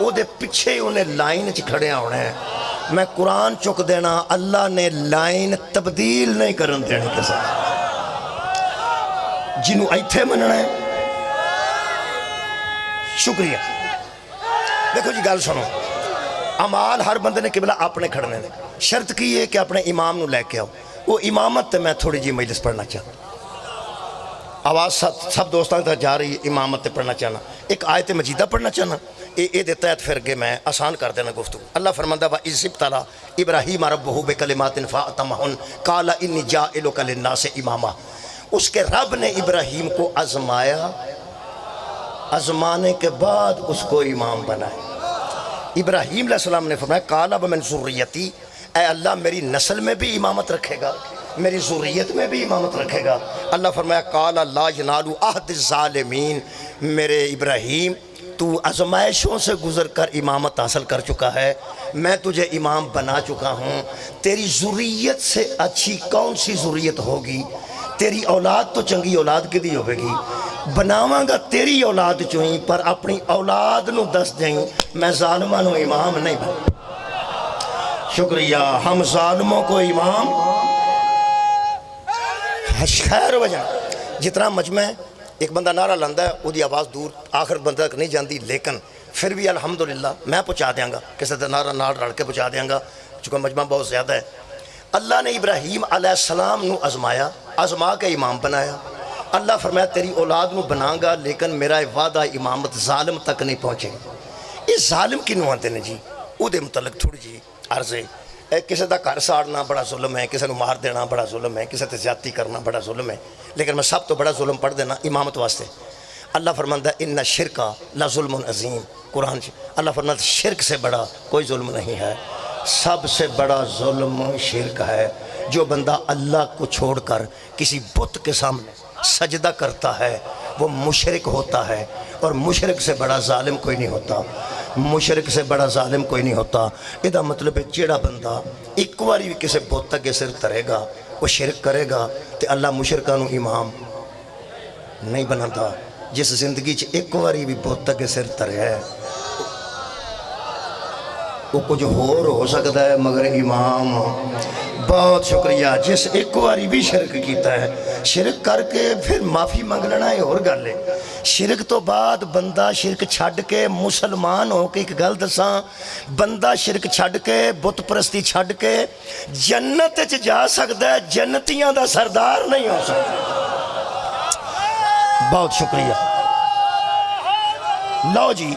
وہ پیچھے انہیں لائن چ کھڑیا ہونا ہے. میں قرآن چک دینا, اللہ نے لائن تبدیل نہیں کرن دینی کسا. جنہوں ایتھے مننا ہے شکریہ. دیکھو جی گل سنو, امال ہر بندے نے قبلہ اپنے کھڑنے نے. شرط کی ہے کہ اپنے امام نو لے کے آؤ. وہ امامت تے میں تھوڑی جی مجلس پڑھنا چاہتا, آواز سب دوستان تک جا رہی ہے, امامت تے پڑھنا چاہنا, ایک آیت مجیدہ پڑھنا چاہنا. اے دیتا ہے پھر کہ میں آسان کر دینا گفتگو. اللہ فرماندہ وَإِذِ ابْتَلَىٰ إِبْرَاهِيمَ رَبُّهُ بِكَلِمَاتٍ فَأَتَمَّهُنَّ قَالَ إِنِّي جَاعِلُكَ لِلنَّاسِ إِمَامًا. اس کے رب نے ابراہیم کو آزمایا, آزمانے کے بعد اس کو امام بنایا. ابراہیم علیہ السلام نے فرمایا قَالَ وَمِنْ ذُرِّيَّتِي, اے اللہ میری نسل میں بھی امامت رکھے گا, میری ذریت میں بھی امامت رکھے گا. اللہ فرمایا قَالَ لَا يَنَالُ عَهْدِ الظَّالِمِينَ, میرے ابراہیم تو آزمائشوں سے گزر کر امامت حاصل کر چکا ہے, میں تجھے امام بنا چکا ہوں. تیری ذریت سے اچھی کون سی ذریت ہوگی؟ تیری اولاد تو چنگی اولاد کی دی ہوئے گی, بناواں گا تیری اولاد چوئیں, پر اپنی اولاد نو دس جائیں میں ظالمہ نو امام نہیں بنا. شکریہ. ہم ظالموں کو امام خیر وجہ جتنا مجمع ہے. ایک بندہ نعرہ لندہ ہے, وہ دی آواز دور آخر بندہ تک نہیں جاندی, لیکن پھر بھی الحمدللہ میں پہنچا دیاں گا, کسی طرح نعرہ نال رڑ کے پہنچا دیاں گا, چونکہ مجمع بہت زیادہ ہے. اللہ نے ابراہیم علیہ السلام نو آزمایا, آزما کے امام بنایا. اللہ فرمایا تیری اولاد نو بناں گا, لیکن میرا وعدہ امامت ظالم تک نہیں پہنچے. اس ظالم کی نو آتے ہیں جی, او دے متعلق تھوڑی جی عرض ہے. کسی دا گھر ساڑنا بڑا ظلم ہے, کسی نو مار دینا بڑا ظلم ہے, کسی تے زیادتی کرنا بڑا ظلم ہے, لیکن میں سب تو بڑا ظلم پڑھ دینا امامت واسطے. اللہ فرماندہ ان الشرک لظلم عظیم. قرآن اللہ فرماندہ شرک سے بڑا کوئی ظلم نہیں ہے, سب سے بڑا ظلم شرک ہے. جو بندہ اللہ کو چھوڑ کر کسی بت کے سامنے سجدہ کرتا ہے وہ مشرک ہوتا ہے, اور مشرک سے بڑا ظالم کوئی نہیں ہوتا, مشرک سے بڑا ظالم کوئی نہیں ہوتا. یہ مطلب ہے جیڑا بندہ ایک باری بھی کسی بت کے سر ترے گا وہ شرک کرے گا, تو اللہ مشرکاں نو امام نہیں بناتا. جس زندگی ایک باری بھی بت کے سر ترے ہے وہ کچھ اور ہو سکتا ہے مگر امام. بہت شکریہ. جس ایک باری بھی شرک کیتا ہے, شرک کر کے پھر معافی منگ لینا ہے اور گل ہے. شرک تو بعد بندہ شرک چھڈ کے مسلمان ہو کے, ایک گل دساں, بندہ شرک چھڈ کے بت پرستی چھڈ کے جنت چ جا سکتا ہے, جنتیاں دا سردار نہیں ہو سکتا. بہت شکریہ. لو جی,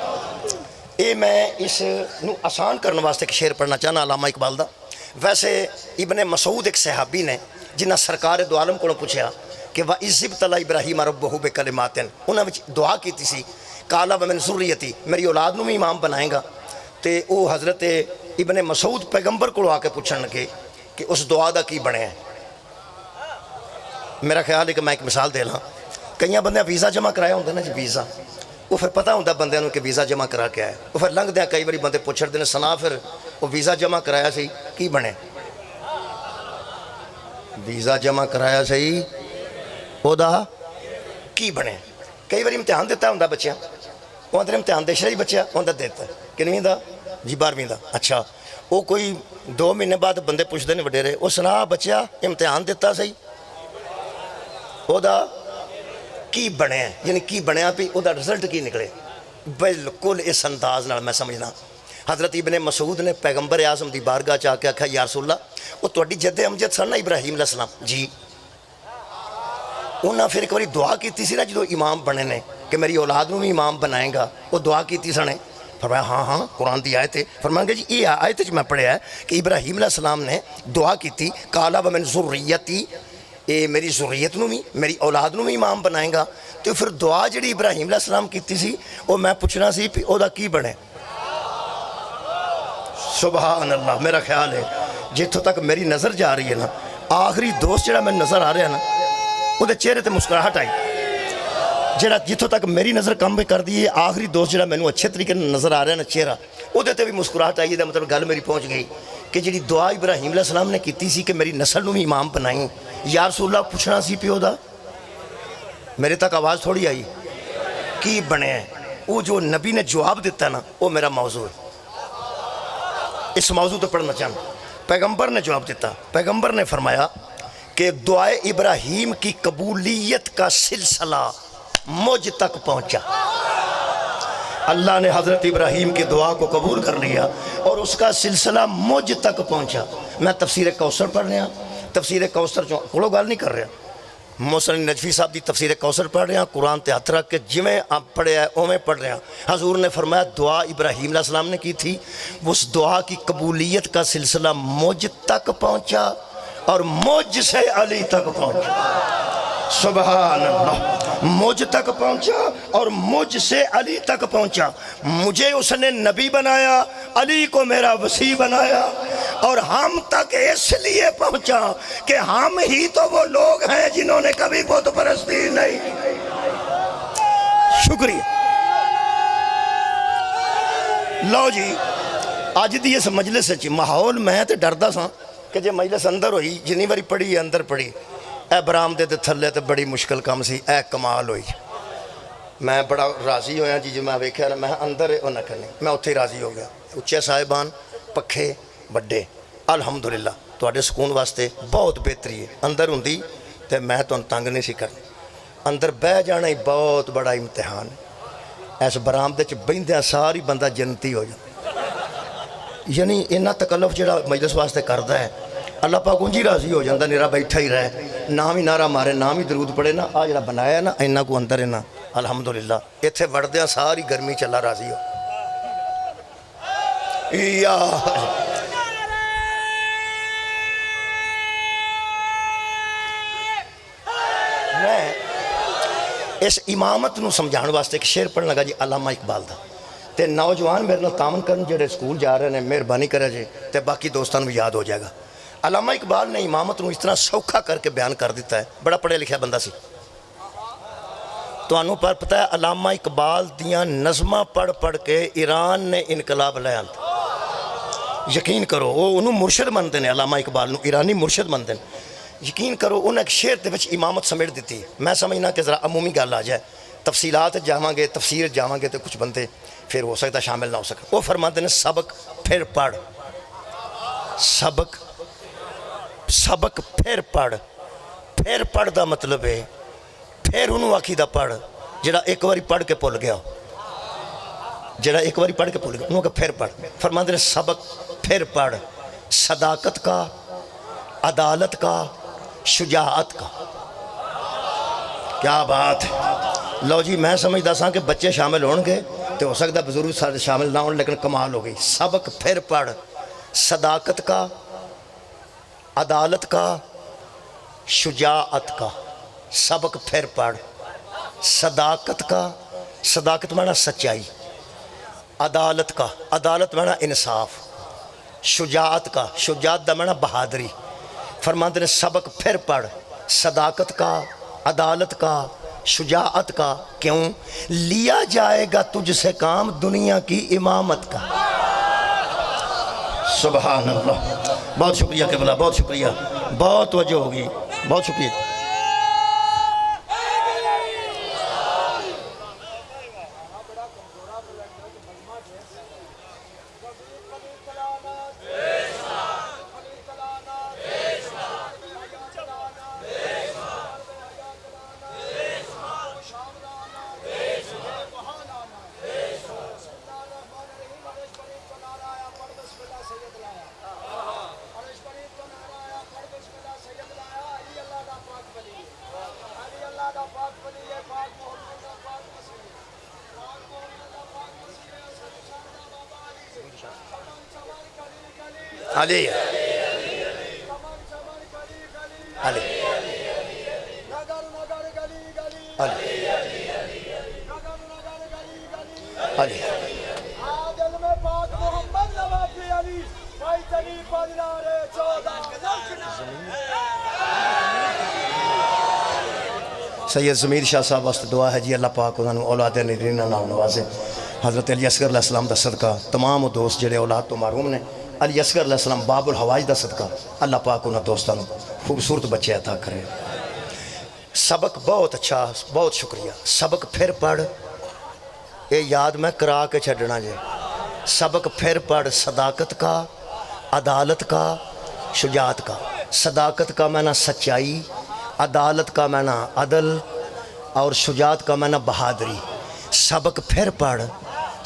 اے میں اس نو آسان کرنے واسطے ایک شعر پڑھنا چاہنا علامہ اقبال دا. ویسے ابن مسعود ایک صحابی نے جنہ سرکار دو عالم کو پوچھا کہ وَإِذِ ابْتَلَىٰ إِبْرَاهِيمَ رَبُّهُ بِكَلِمَاتٍ, انہاں وچ دعا کیتی سی قَالَ وَمِنْ ذُرِّيَّتِي, میری اولاد نو بھی امام بنائیں گا. تے او حضرت ابن مسعود پیغمبر کو آ کے پوچھن لگے کہ اس دعا دا کی بنے ہے. میرا خیال ہے کہ میں ایک مثال دے لاں. کئی بندے ویزا جمع کرایا ہوندے نا جی, ویزا وہ پھر پتہ ہوندہ بندے کہ ویزا جمع کرا کے آئے, وہ پھر لنگ دیا کئی باری بندے پوچھڑ دینے سنا پھر وہ ویزا جمع کرایا سی کی بنے, ویزا جمع کرایا سی او دا کی بنے. کئی باری امتحان دیتا ہوندہ بچیاں, وہ اندر امتحان دے شرعی بچیاں وہ اندر دیتا ہے کنویں دا جی 12ویں دا. اچھا وہ کوئی 2 مہینے بعد بندے پوچھ دینے وڈیرے, وہ سنا بچیا امتحان دیتا سی او دا کی بنے ہیں, یعنی کی بنیا پی او دا رزلٹ کی نکلے. بالکل اس انداز نال میں سمجھنا. حضرت ابن مسعود نے پیغمبر اعظم دی بارگاہ چاہ کے آکھا یا رسول اللہ وہ تہاڈی جد امجد سن نا ابراہیم علیہ السلام جی, انہاں پھر ایک باری دعا کیتی سی نا جدو امام بنے نے کہ میری اولاد نو بھی امام بنائیں گا, وہ دعا کیتی سنے. فرمایا ہاں ہاں قرآن دی آیت ہے. فرمائیں گے جی یہ آیت میں پڑھیا ہے کہ ابراہیم علیہ السلام نے دعا کیتی قَالَ وَمِنْ ذُرِّيَّتِي, اے میری ذریت نو بھی میری اولاد نو بھی امام بنائیں گا. تو پھر دعا جڑی ابراہیم علیہ السلام کیتی سی وہ میں پوچھنا سی پھر او دا کی بنے. سبحان اللہ. میرا خیال ہے جتوں تک میری نظر جا رہی ہے نا, آخری دوست جڑا میں نظر آ رہا ہے نا وہ دے چہرے تے مسکراہٹ آئی. جڑا جتوں تک میری نظر کم کر دی ہے, آخری دوست جڑا میں اچھے طریقے نظر آ رہا ہے نا چہرہ, وہ دے تے بھی مسکراہٹ آئی ہے. مطلب گل میری پہنچ گئی کہ جڑی دعا ابراہیم علیہ السلام نے کیتی سی کہ میری نسل نو بھی امام بنائیں, یا رسول اللہ پوچھنا سی پیو دا. میرے تک آواز تھوڑی آئی کی بنے ہیں. وہ جو نبی نے جواب دیتا نا وہ میرا موضوع ہے، اس موضوع تو پڑھنا چاہوں۔ پیغمبر نے جواب دیتا، پیغمبر نے فرمایا کہ دعائے ابراہیم کی قبولیت کا سلسلہ مجھ تک پہنچا۔ اللہ نے حضرت ابراہیم کی دعا کو قبول کر لیا اور اس کا سلسلہ مجھ تک پہنچا۔ میں تفسیر کوثر پڑھ رہا، تفسیر کوثر جو کوڑو گال نہیں کر رہا، محسن نجفی صاحب دی تفسیر کوثر پڑھ رہے ہیں، قرآن تے ہاتھ رکھ کے جویں آپ پڑھے ہیں اویں پڑھ رہے ہیں۔ حضور نے فرمایا دعا ابراہیم علیہ السلام نے کی تھی، اس دعا کی قبولیت کا سلسلہ مجھ تک پہنچا اور مجھ سے علی تک پہنچا۔ سبحان اللہ، مجھ تک پہنچا اور مجھ سے علی تک پہنچا۔ مجھے اس نے نبی بنایا، علی کو میرا وصی بنایا، اور ہم تک اس لیے پہنچا کہ ہم ہی تو وہ لوگ ہیں جنہوں نے کبھی بت پرستی نہیں کی۔ شکریہ۔ لو جی آج دی اس مجلس سے ماحول میں تے ڈردا سا کہ جے مجلس اندر ہوئی، جنی باری پڑھی اندر پڑھی، اے برآمدے تے تھلے تے بڑی مشکل کام سی، اے کمال ہوئی۔ میں بڑا راضی ہویا جی میں ویکھیا نا، میں اندر او نہ کرنی، میں اتھے راضی ہو گیا۔ اچے صاحبان، پکھے بڑے، الحمدللہ تواڈے سکون واسطے بہت بہتری ہے۔ اندر ہوندی تے میں تانوں تنگ نہیں سی کرنا، اندر بہ جانا ہی بہت بڑا امتحان ہے۔ اس برآمدے چ بہندیاں ساری بندہ جنتی ہو جائے، یعنی انہا تکلف جڑا مجلس واسطے کردا ہے، اللہ پاک انجی راضی ہو جاندہ، نیرا بیٹھا ہی رہے، نام ہی نعرہ مارے، نام ہی درود پڑے نا، آج جڑا بنایا نا انہا کو اندر ہے نا، الحمدللہ اتھے وردیاں ساری گرمی چلا راضی ہو۔ یا میں اس امامت نو سمجھان واسطے ایک شعر پڑھن لگا جی علامہ اقبال دا، تے نوجوان میرے نال تعاون کرن جڑے سکول جا رہے ہیں، مہربانی کرے جی تے باقی دوستان بھی یاد ہو جائے گا۔ علامہ اقبال نے امامت نو اس طرح سوکھا کر کے بیان کر دیتا ہے، بڑا پڑھے لکھا بندہ سی۔ تو انہوں پر پتہ ہے علامہ اقبال دیاں نظمہ پڑھ پڑھ کے ایران نے انقلاب لے آندا۔ یقین کرو وہ انہوں مرشد مندے نے، علامہ اقبال نو ایرانی مرشد مندے نے۔ یقین کرو انہوں ایک شعر دے وچ امامت سمیٹ دیتی ہے۔ میں سمجھنا کہ ذرا عمومی گل آ جائے، تفصیلات جاواں گے، تفسیر جاواں گے تو کچھ بندے پھر ہو سکتا شامل نہ ہو سکے۔ وہ فرماتے ہیں سبق پھر پڑھ، سبق پھر پڑھ دا مطلب ہے پھر انہوں آکھی دا پڑھ جڑا ایک واری پڑھ کے پھول گیا، انہوں کہ پھر پڑھ۔ فرماتے ہیں سبق پھر پڑھ، صداقت کا، عدالت کا، شجاعت کا۔ کیا بات ہے۔ لو جی میں سمجھدا سا کہ بچے شامل ہون گے تو ہو سکتا بزرگ شامل نہ ہون، لیکن کمال ہو گئی۔ سبق پھر پڑھ، صداقت کا، عدالت کا، شجاعت کا۔ سبق پھر پڑھ، صداقت کا، صداقت مانا سچائی، عدالت کا، عدالت مانا انصاف، شجاعت کا، شجاعت دا مانا بہادری۔ فرماتے ہیں سبق پھر پڑھ، صداقت کا، عدالت کا، شجاعت کا۔ کیوں؟ لیا جائے گا تجھ سے کام دنیا کی امامت کا۔ سبحان اللہ، بہت شکریہ قبلہ، بہت شکریہ، بہت وجہ ہوگی، بہت شکریہ۔ علی علی علی سید ضمیر شاہ صاحب واسطے دعا ہے جی اللہ پاک انہوں نے اولاد نرینہ نام نوازے۔ حضرت علی اصغر علیہ السلام دا صدقہ تمام دوست جڑے اولاد تو محروم نے، علی اصغر علیہ السلام باب الحوائج دا صدقہ اللہ پاک انہوں دوستان خوبصورت بچے عطا کرے۔ سبق بہت اچھا، بہت شکریہ۔ سبق پھر پڑھ، یہ یاد میں کرا کے چھڈنا جے. سبق پھر پڑھ صداقت کا، عدالت کا، شجاعت کا. صداقت کا معنی سچائی، عدالت کا معنی عدل، اور شجاعت کا معنی بہادری. سبق پھر پڑھ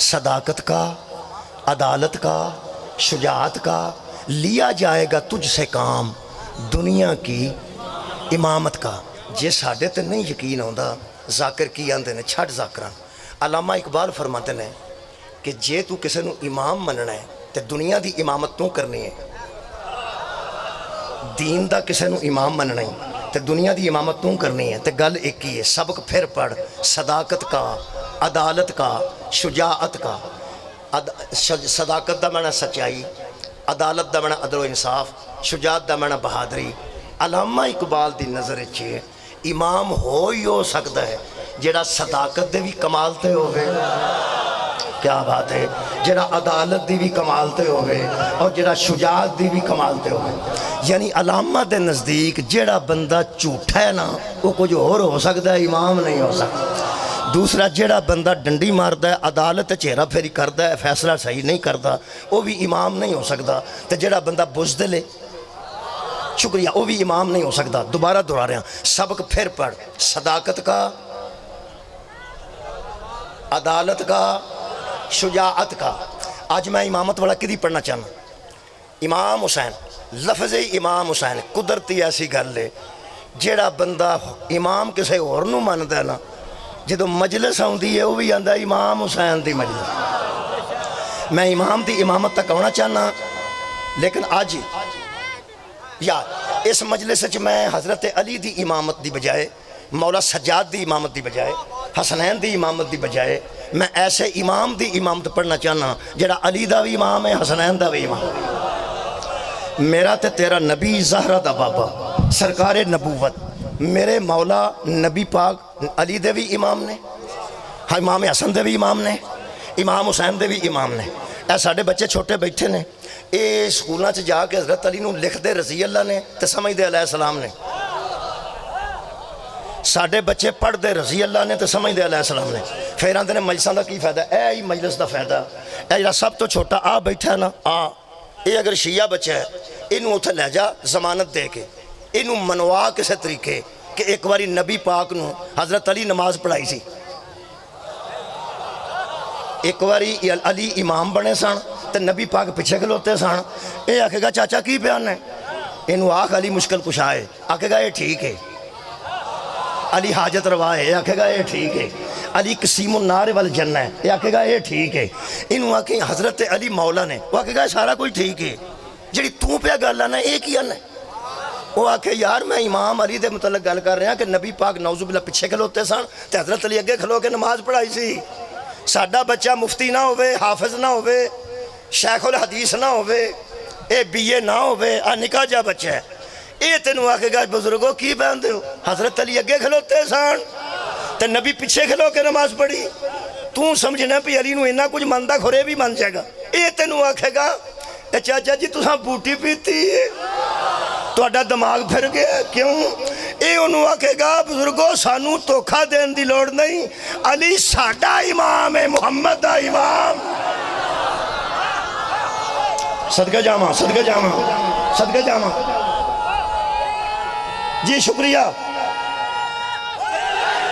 صداقت کا، عدالت کا، شجاعت کا. لیا جائے گا تجھ سے کام دنیا کی امامت کا. جے ساڈے تے نہیں یقین آتا ذاکر کی آندے نے چھڑ ذاکراں. علامہ اقبال فرماتے ہیں کہ جے تو کسی نو امام مننا ہے تے دنیا دی امامت تو کرنی ہے. دین دا کسی نو امام مننا ہے تے دنیا دی امامت تو کرنی ہے. تے گل ایک ہی ہے. سبق پھر پڑھ صداقت کا، عدالت کا، شجاعت کا. صداقت دا معنی سچائی، عدالت دا معنی عدل و انصاف، شجاعت دا معنی بہادری. علامہ اقبال دی نظر چھے امام ہو ہی ہو سکتا ہے جڑا صداقت دے بھی کمال تے ہوئے. کیا بات ہے. جڑا عدالت دی بھی کمال تے ہوئے اور جڑا شجاعت دی بھی کمال تے ہوئے. یعنی علامہ دے نزدیک جڑا بندہ جھوٹا ہے نا وہ کچھ اور ہو سکتا ہے، امام نہیں ہو سکتا. دوسرا جڑا بندہ ڈنڈی ماردا ہے، عدالت چہرہ پھیری کردا ہے، فیصلہ صحیح نہیں کردا، وہ بھی امام نہیں ہو سکتا. تے جڑا بندہ بزدل ہے، شکریہ، وہ بھی امام نہیں ہو سکتا. دوبارہ دہرا رہے ہیں. سبق پھر پڑھ صداقت کا، عدالت کا، شجاعت کا. آج میں امامت والا کدی پڑھنا چاہنا. امام حسین، لفظ امام حسین قدرتی ایسی گل ہے جیڑا بندہ امام کسی اور نو ماندا ہے نا، جدو مجلس آتی ہے وہ بھی آندا امام حسین دی مجلس. میں امام دی امامت تک آنا چاہنا، لیکن آج یا اس مجلس میں حضرت علی دی امامت دی بجائے، مولا سجاد دی امامت دی بجائے، حسنین دی امامت دی بجائے میں ایسے امام دی امامت پڑھنا چاہنا جڑا علی دا بھی امام ہے، حسنین دا بھی امام. میرا تے تیرا نبی زہرہ دا بابا سرکار نبوت میرے مولا نبی پاک علی دے بھی امام نے، امام حسن دے بھی امام نے، امام حسین دے بھی امام نے. اے ساڑھے بچے چھوٹے بیٹھے نے، اے سکولہ چ جا کے حضرت علی نو لکھ دے رضی اللہ نے تے سمجھ دے علیہ السلام نے. ساڑھے بچے پڑھ دے رضی اللہ نے تے سمجھ دے علیہ السلام نے. پھر آندے نے مجلساں دا کی فائدہ؟ اے ہی مجلس دا فائدہ. اے جڑا سب تو چھوٹا آ بیٹھا ہے نا، اے اگر شیعہ بچہ ہے انہوں اتھے لے جا ضمانت دے کے انہوں منوا کسے طریقے کہ ایک باری نبی پاک نو حضرت علی نماز پڑھائی سی. ایک باری علی امام بنے سن تے نبی پاک پیچھے کھلوتے سن. اے آکھے گا چاچا کی بیان ہے؟ انہوں آکھ علی مشکل کشا ہے، آکھے گا اے ٹھیک ہے. علی حاجت روا ہے، آکھے گا اے ٹھیک ہے. علی قسیم النار والجنہ ہے، یہ آکھے گا اے ٹھیک ہے. انہوں آکھے حضرت علی مولا نے، وہ آکھے گا سارا کوئی ٹھیک ہے. جڑی تو پہ گل ہے نا ایک ہی ہے. وہ آکھے یار میں امام علی دے متعلق گل کر رہا کہ نبی پاک نعوذ باللہ پیچھے کھلوتے سن تے حضرت علی اگے کھلو کے نماز پڑھائی سی. ساڈا بچہ مفتی نہ ہوئے، حافظ نہ ہوئے، شیخ الحدیث نہ ہوئے، اے بی اے نہ ہوئے، نکاح جا بچہ ہے. اے تینوں آکھے گا بزرگوں کی بیان دے ہو؟ حضرت علی اگے کھلوتے سن تے نبی پیچھے کھلو کے نماز پڑھی. تو سمجھنا پی علی نو انہا کچھ مندہ کھورے بھی مان جائے گا. اے تینوں آکھے گا اے چاچا جی تساں بوٹی پیتی ہے، تو اڈا دماغ پھر گیا کیوں؟ اے انہوں آکھے گا بزرگوں سانو توکھا دین دی لوڑ نہیں، علی ساڈا امام ہے، محمد دا امام. صدقہ جامع، صدقہ جامع، صدقہ جامع. جی شکریہ،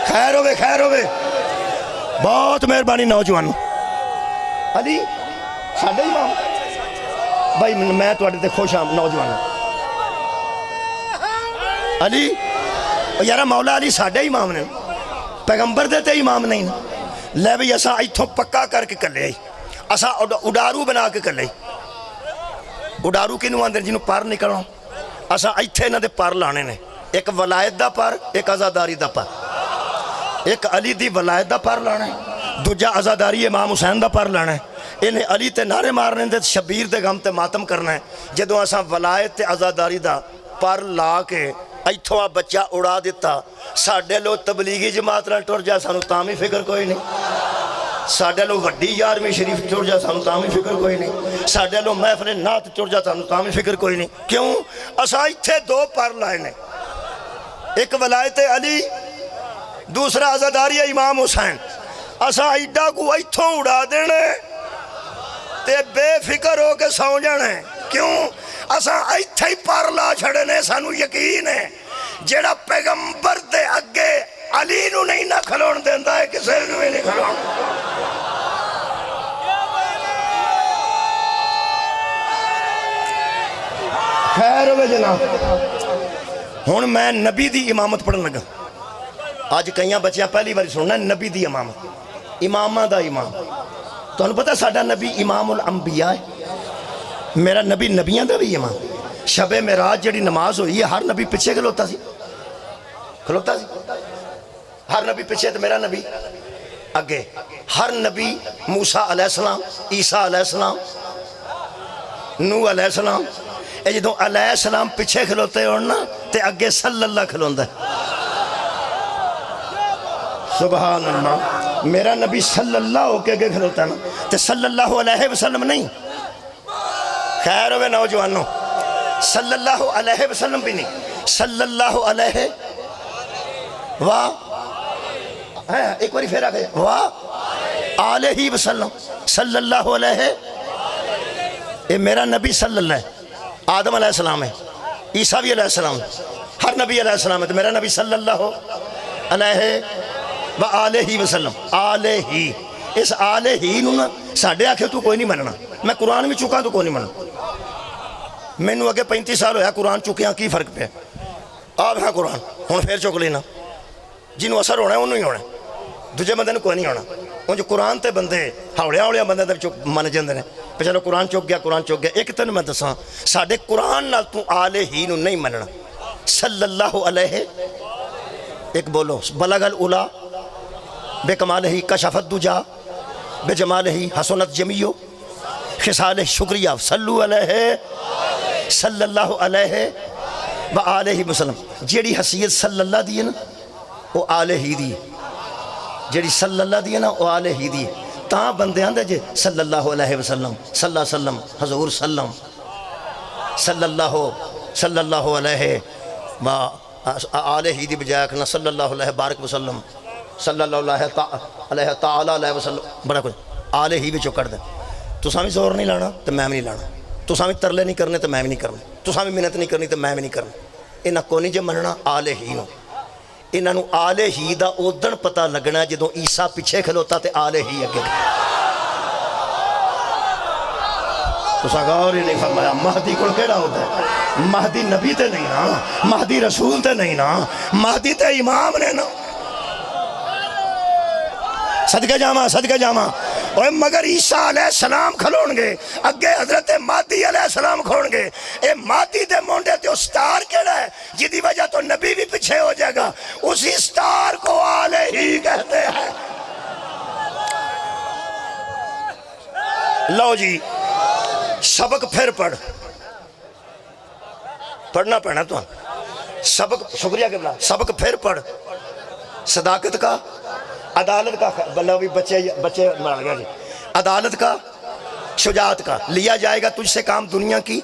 خیر ہوئے، خیر ہوئے. بہت مہربانی نوجوان. علی ساڈا امام بھائی، میں تواڈے تے خوش ہاں نوجوان. علی یارا مولا علی ساڈے امام نے، پیغمبر دے تے امام نہیں. لے بھئی اساں ایتھوں پکا کر کے کلے آئی، اساں اڈارو بنا کے کلے. اڈارو کنوں آندے جنوں پر نکلنا، اساں ایتھے انہاں دے پر لانے نے. ایک ولایت دا پر، ایک عزاداری دا پر. ایک علی دی ولایت دا پر لانا ہے، دوجا عزاداری امام حسین دا پر لانا ہے. انہیں علی تے نعرے مارنے دے شبیر دے غم تے ماتم کرنا ہے. جدوں اساں ولایت تے عزاداری دا پر لا کے ایتھوں بچہ اڑا دیتا، ساڈے لو تبلیغی جماعت نال ٹر جا سانو تاں بھی فکر کوئی نہیں. ساڈے لو وڈی 11ویں شریف ٹر جا سانو تاں بھی فکر کوئی نہیں. ساڈے لو محفل نعت ٹر جا سانو تاں بھی فکر کوئی نہیں. کیوں؟ اساں ایتھے دو پر لائے نے، ایک ولایت علی، دوسرا عزاداری امام حسین. اسا ایڈا کو ایتھوں اڑا دینا تے بے فکر ہو کے سو جانا ہے. کیوں؟ اسا ایتھے ہی پر لا چھڑنے. سانو یقین ہے جیڑا پیغمبر دے اگے علی نو نہیں نہ کھلون دیندا ہے کسے نو نہیں کھلون. خیر ہوئے جناب. ہن میں نبی دی امامت پڑھن لگا. آج کئیاں بچیاں پہلی باری سننا نبی دی امامت. امامہ دا امام. تو انہوں پتہ ساڈا نبی امام الانبیاء ہے. میرا نبی نبیاں دا بھی امام. شب معراج جڑی نماز ہوئی ہے ہر نبی پیچھے کھلوتا سی. ہر نبی پیچھے تو میرا نبی اگے. ہر نبی موسیٰ علیہ السلام، عیسیٰ علیہ السلام، نوح علیہ السلام، اے جدوں علیہ السلام پیچھے کھلوتے ہونا تے اگے صلی اللہ کھلوندا ہے. سبحان اللہ. میرا نبی صلی اللہ ہو کے اگے کھلوتا ہے نا تے صلی اللہ علیہ وسلم نہیں. خیر ہوئے نوجوانوں، صلی اللہ علیہ وسلم بھی نہیں، صلی اللہ علیہ ایک باری پھر آگئے آلہ وسلم. صلی اللہ علیہ. اے میرا نبی صلی اللہ ہے. آدم علیہ السلام ہے، عیسیٰ بھی علیہ السلام، ہر نبی علیہ السلام ہے. تو میرا نبی صلی اللہ علیہ وآلہ وسلم. آلہ. اس آلہ ہی نو نا ساڑھے آکھے تو کوئی نہیں مننا. میں قرآن میں چکا تو کوئی نہیں مننا. میں نو اگے 35 سال ہویا قرآن چکیاں کی فرق پہ. آپ ہیں قرآن ہون پھر چک لینا. جنہوں اثر ہونا ہے انہوں ہی ہونا ہے. دوجہ بندے نے کوئی نہیں ہونا. ان جو قرآن تے بندے ہاوڑیا بندے تے من جاندے نے پہ چلو قرآن چک گیا قرآن چک گیا. ایک تن میں دساں ساڑھے قرآن نال تو آلہ ہی نو نہیں مننا. صلی اللہ علیہ. ایک بولو بلغ الاولا بے کمالہ کشفت دجا بے جمالہ حسنت جمیع خصال شکریہ. صلو علیہ صلی اللہ علیہ وآلہ وسلم. جیڑی حیثیت صلی اللہ دی ہے نا وہ آلہ ہی دی. جیڑی صلی اللہ دی ہے نا وہ آلہ ہی دی. تاں بندے آندے جے صلی اللہ علیہ وسلم صلی اللہ علیہ وسلم حضور سلم صلی اللہ علیہ آلہ ہی دی بجائے کنا صلی اللہ علیہ بارک وسلم صلی اللہ علیہ تعالی علیہ وسلم. بڑا کچھ آلہ ہی بچو کر دے. تو سامی زور نہیں لانا تو میں بھی نہیں لانا. تو سامی ترلے نہیں کرنے تو میں بھی نہیں کرنا. تو سامی منت نہیں کرنی تو میں بھی نہیں کرنا. انہاں کو نہیں جے مننا آلہ ہی نو. انہاں آلہ ہی دا اودن پتہ لگنا جدوں عیسیٰ پیچھے کھلوتا تے آلہ ہی اگے. تو ساگار ہی نہیں فرمایا مہدی کو کیڑا ہوتا ہے؟ مہدی نبی تے نہیں نا، مہدی رسول تے نہیں نا، مہدی تے امام نے نا. صدقہ جامع اور مگر عیسیٰ علیہ السلام کھلون گے اگے حضرت مہدی علیہ السلام کھلون گے. اے مہدی دے مونڈے تے ستار کیڑا ہے جدی وجہ تو نبی بھی پیچھے ہو جائے گا. اسی ستار کو آلہ ہی کہتے ہیں. لو جی سبق پھر پڑھنا پڑنا تو سبق. شکریہ کہ سبق پھر پڑھ. صداقت کا، عدالت کا، بلہ بھی بچے مار گیا جی. عدالت کا، شجاعت کا. لیا جائے گا تجھ سے کام دنیا کی.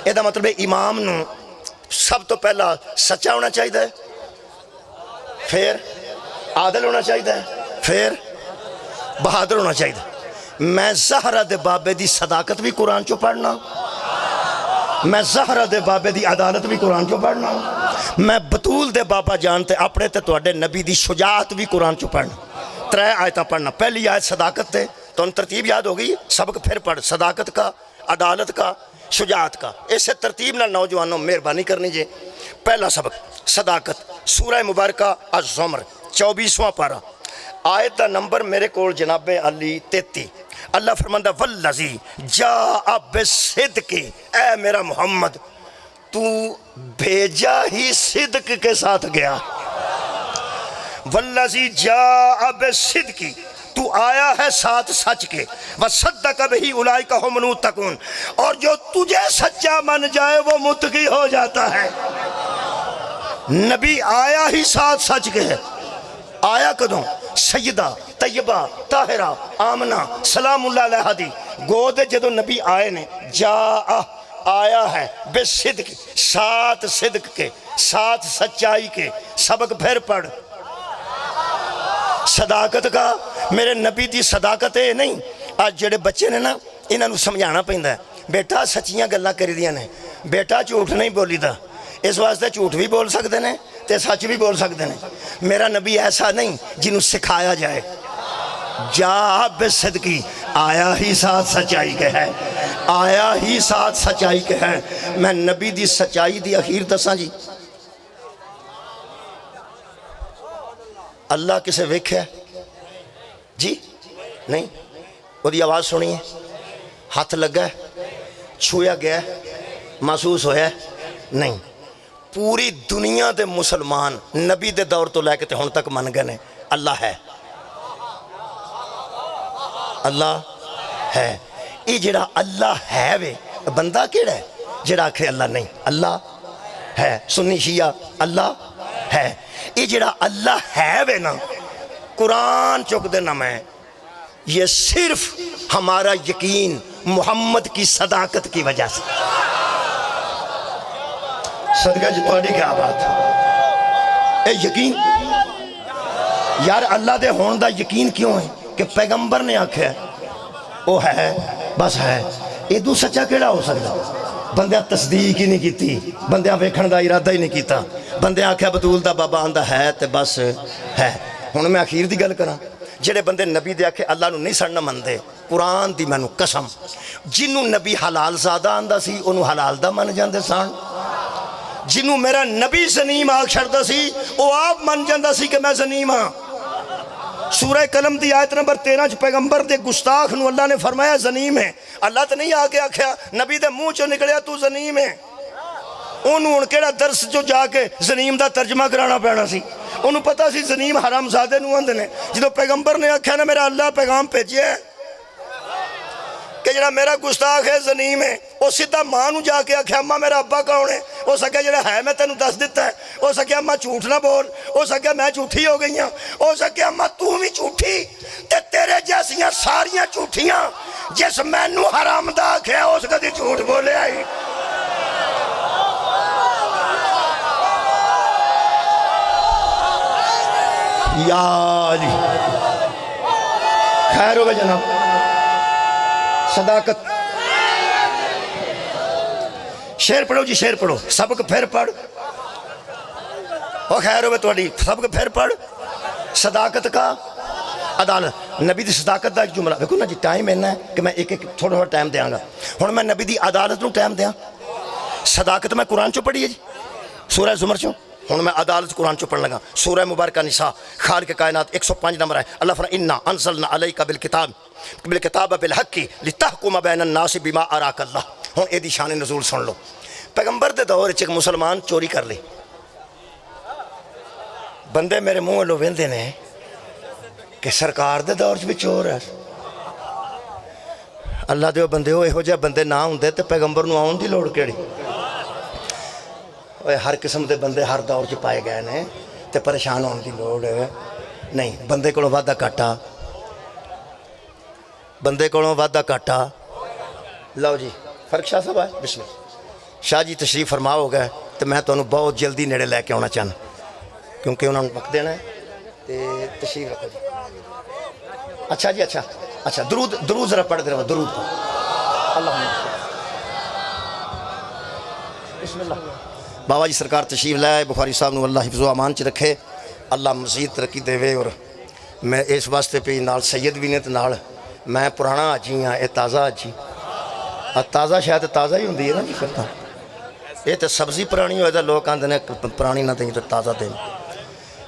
یہ دا مطلب ہے امام نو سب تو پہلا سچا ہونا چاہیے، پھر عادل ہونا چاہیے، پھر بہادر ہونا چاہیے. میں زہرہ دے بابے دی صداقت بھی قرآن چو پڑھنا، میں زہرہ دے بابے دی عدالت بھی قرآن چو پڑھنا، میں بطول دے بابا جانتے اپنے تے توڑے نبی دی شجاعت بھی قرآن چو پڑھنا. 3 آیتاں پڑھنا. پہلی آیت صداقت تے تو ان ترتیب یاد ہو گئی. سبق پھر پڑھ. صداقت کا، عدالت کا، شجاعت کا. اسے ترتیب نہ نوجوانوں مہربانی کرنی جے. پہلا سبق صداقت. سورہ مبارکہ الزمر 24واں پارہ آیت دا نمبر میرے کول جناب علی 33. اللہ فرماندہ والذی جاء بالصدق. اے میرا محمد تو بھیجا ہی صدق کے ساتھ گیا. والذی جاء بالصدق تو آیا ہے ساتھ سچ کے. وصدق بہ اولئک ھم المتقون. اور جو تجھے سچا من جائے وہ متقی ہو جاتا ہے. نبی آیا ہی ساتھ سچ کے ہے. آیا کدوں؟ سیدہ طیبہ طاہرہ آمنہ سلام اللہ علیہ دی گود جدو نبی آئے نے. جا آیا ہے بے صدق ساتھ صدق کے ساتھ سچائی کے. سبق پھر پڑھ. صداقت کا، میرے نبی دی صداقت یہ نہیں. آج جڑے بچے نے نا انہوں سمجھانا پہنتا ہے بیٹا سچیاں گلاں کری دیاں نے, بیٹا جھوٹ نہیں بولی دا, اس واسطے جھوٹ بھی بول سکتے ہیں تے سچ بھی بول سکتے ہیں. میرا نبی ایسا نہیں جنہوں سکھایا جائے. جا بصدقی, آیا ہی ساتھ سچائی کے ہے, آیا ہی ساتھ سچائی کے ہے. میں نبی دی سچائی دی اخیر دساں جی. اللہ کسے ویکھیا جی نہیں, وہ دی آواز سنی ہے, ہاتھ لگا ہے, چھویا گیا ہے, محسوس ہویا ہے نہیں. پوری دنیا دے مسلمان نبی دے دور تو لے کے ہن تک من گئے نے اللہ ہے, اللہ ہے. یہ جڑا اللہ ہے وے بندہ کیڑا ہے جڑا آکھے اللہ نہیں, اللہ ہے. سنی شیعہ اللہ ہے. یہ جڑا اللہ ہے وے نا قرآن چک دینا میں, یہ صرف ہمارا یقین محمد کی صداقت کی وجہ سے. صدقہ جی توڑی کیا بات ہے, اے یقین یار اللہ دے ہون دا یقین کیوں ہے کہ پیغمبر نے آکھا ہے وہ ہے بس ہے. ایدو سچا کیڑا ہو سکتا, بندیاں تصدیق ہی نہیں کیتی, بندیاں ویکھن دا ارادہ ہی نہیں کیتا, بندیاں آکھا بطول دا بابا آندہ ہے تے بس ہے. ہن میں اخیر دی گل کراں, جڑے بندے نبی دے آکھے اللہ نو نہیں سڑنا مندے, قرآن دی مینوں قسم جنوں نبی حلال زادہ آندہ سی انہوں حلال دا من جاندے سان, جنوں میرا نبی زنیم آکھ چھڑدا سی وہ آپ من جاندہ سی کہ میں زنیم ہاں. سورہ قلم دی آیت نمبر 13 پیغمبر دے گستاخ نو اللہ نے فرمایا زنیم ہے. اللہ تو نہیں آکے آکھیا نبی دے منہ چو نکلیا تو زنیم ہے. انہوں ان کیڑا درس جو جا کے زنیم دا ترجمہ کرانا پینا سی, انہوں پتا سی زنیم حرام زادے نو اندنے. جدو پیغمبر نے آکھیا نا میرا اللہ پیغام بھیجیا ہے کہ جڑا میرا گستاخ ہے زنیم ہے, وہ سیدھا ماں نو جا کے آکھیا اماں میرا ابا کون ہے, وہ سکیا جڑا ہے میں تینوں دس دیتا ہے, وہ سکیا اماں جھوٹ نہ بول, وہ سکیا میں جھوٹھی ہو گئی ہوں, وہ سکیا اماں تو بھی جھوٹھی تے تیرے جیسیاں ساریاں جھوٹیاں جس میں نو حرام دا آکھیا اس کدی جھوٹ بولے آئی. یا علی خیر ہوگا جناب. صداقت شعر پڑھو جی, شعر پڑھو, سبق پھر پڑھ, اور خیر ہوگا توڑی سبق پھر پڑھ. صداقت کا عدالت, نبی دی صداقت دا ایک جملہ دیکھو نا جی. ٹائم اینا ہے کہ میں ایک تھوڑا تھوڑا ٹائم دیاں گا. ہن میں نبی دی عدالت نو ٹائم دیاں. صداقت میں قرآن چو پڑھی ہے جی, سورہ زمر چو. ہن میں عدالت قرآن چو پڑھ لگا. سورہ مبارکہ نساء خالق کائنات 105 نمبر ہے. اللہ فرماتا انا انزلنا علیک بالکتاب بالحق لتحکم بین الناس بما اراک اللہ. ہن اے دی شان نزول سن لو. پیغمبر دے دور وچ ایک مسلمان چوری کر لی. بندے میرے منہ والوں ویندے نے کہ سرکار دے دور چ بھی چور ہے. اللہ دے بندے ہو یہو جہے بندے نہ ہوندے تے پیغمبر نو آن دی لوڑ کیڑی. ہر قسم دے بندے ہر دور چ پائے گئے نے تے پریشان ہونے دی لوڑ نہیں. بندے کو وعدہ کاٹا, بندے کو وعدہ کاٹا. لو جی فرق شاہ صاحب آئے بسم اللہ. شاہ جی تشریف فرما ہو گئے تو میں تو بہت جلدی نیڑے لے کے آنا چاہنا کیونکہ انہوں نے وقت دینا ہے تو تشریف رکھو جی. اچھا جی اچھا اچھا درود ذرا پڑھ دے رہا درود. اللہ بسم اللہ. بابا جی سرکار تشریف لائے, بخاری صاحب نو اللہ حفظ و امان چ رکھے, اللہ مزید ترقی دے. اور میں اس واسطے پہ نال سید بھی نے تو نال میں پرانا آجی ہاں, یہ تازہ آجی. تازہ شاید تازہ ہی ہوندی ہے نا جی. پھر یہ تو سبزی پرانی ہوئے تو لوگ آندے نے پرانی نہ دیں تو تازہ دیں.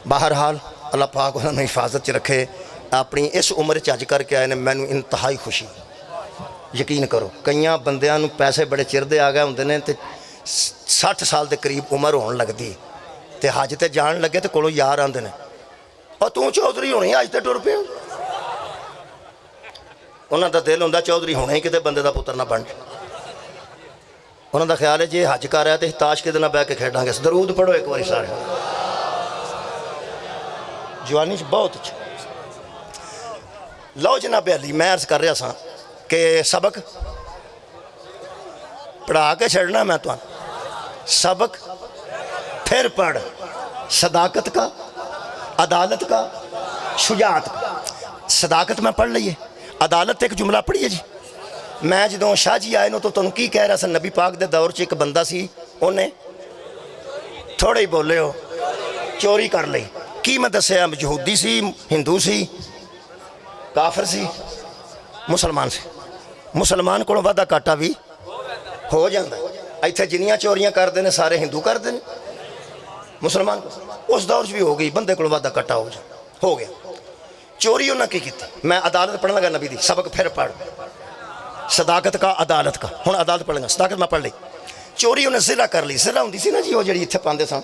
بہرحال اللہ پاک انہوں نے حفاظت چ رکھے. اپنی اس عمر چ کر کے آئے نے مینوں انتہائی خوشی. یقین کرو کئیاں بندیاں نوں پیسے بڑے چر دے آ گئے ہوندے نے تے 60 سال دے قریب عمر ہون لگدی تے حج تے جان لگے تے کولوں یار آندے نے اور تو چودھری ہونی حج تے ٹر پیا. انہاں دا دل ہوندا چودھری ہونا ہی کتے بندے دا پتر نہ بن. انہاں دا خیال ہے جی حج کر رہا تے تاش کدے نہ بیٹھ کے کھیڈاں گے. درود پڑھو ایک واری سارے. جوانی چ بہت اچھا. لو جناب علی میں عرض کر رہا سا کہ سبق پڑھا کے چھڑنا میں تو سبق پھر پڑھ. صداقت کا, عدالت کا, شجاعت کا. صداقت میں پڑھ لئیے. عدالت ایک جملہ پڑھیے جی. میں جدوں شاہ جی آئے نو تو تنوں کی کہہ رہا سا نبی پاک دے دور چ ایک بندہ سی انہیں تھوڑے ہی بولے ہو چوری کر لئی. کی میں دسیا یہودی سی ہندو سی کافر سی مسلمان سی. مسلمان کو وعدہ کاٹا بھی ہو جاندہ. ایتھے جنیاں چوریاں کر دینے سارے ہندو کر دینے مسلمان کو. اس دور بھی ہو گئی بندے کو وعدہ کاٹا ہو گیا. چوری انہوں نے کی تھی. میں عدالت پڑھنا لگا نبی دی سبق پھر پڑھ صداقت کا عدالت کا. ہوں عدالت پڑھ لیں گا صداقت میں پڑھ لی. چوری انہیں زرہ کر لی. زرہ ہوندی سی نا جی وہ جڑی اتھے پاندے سان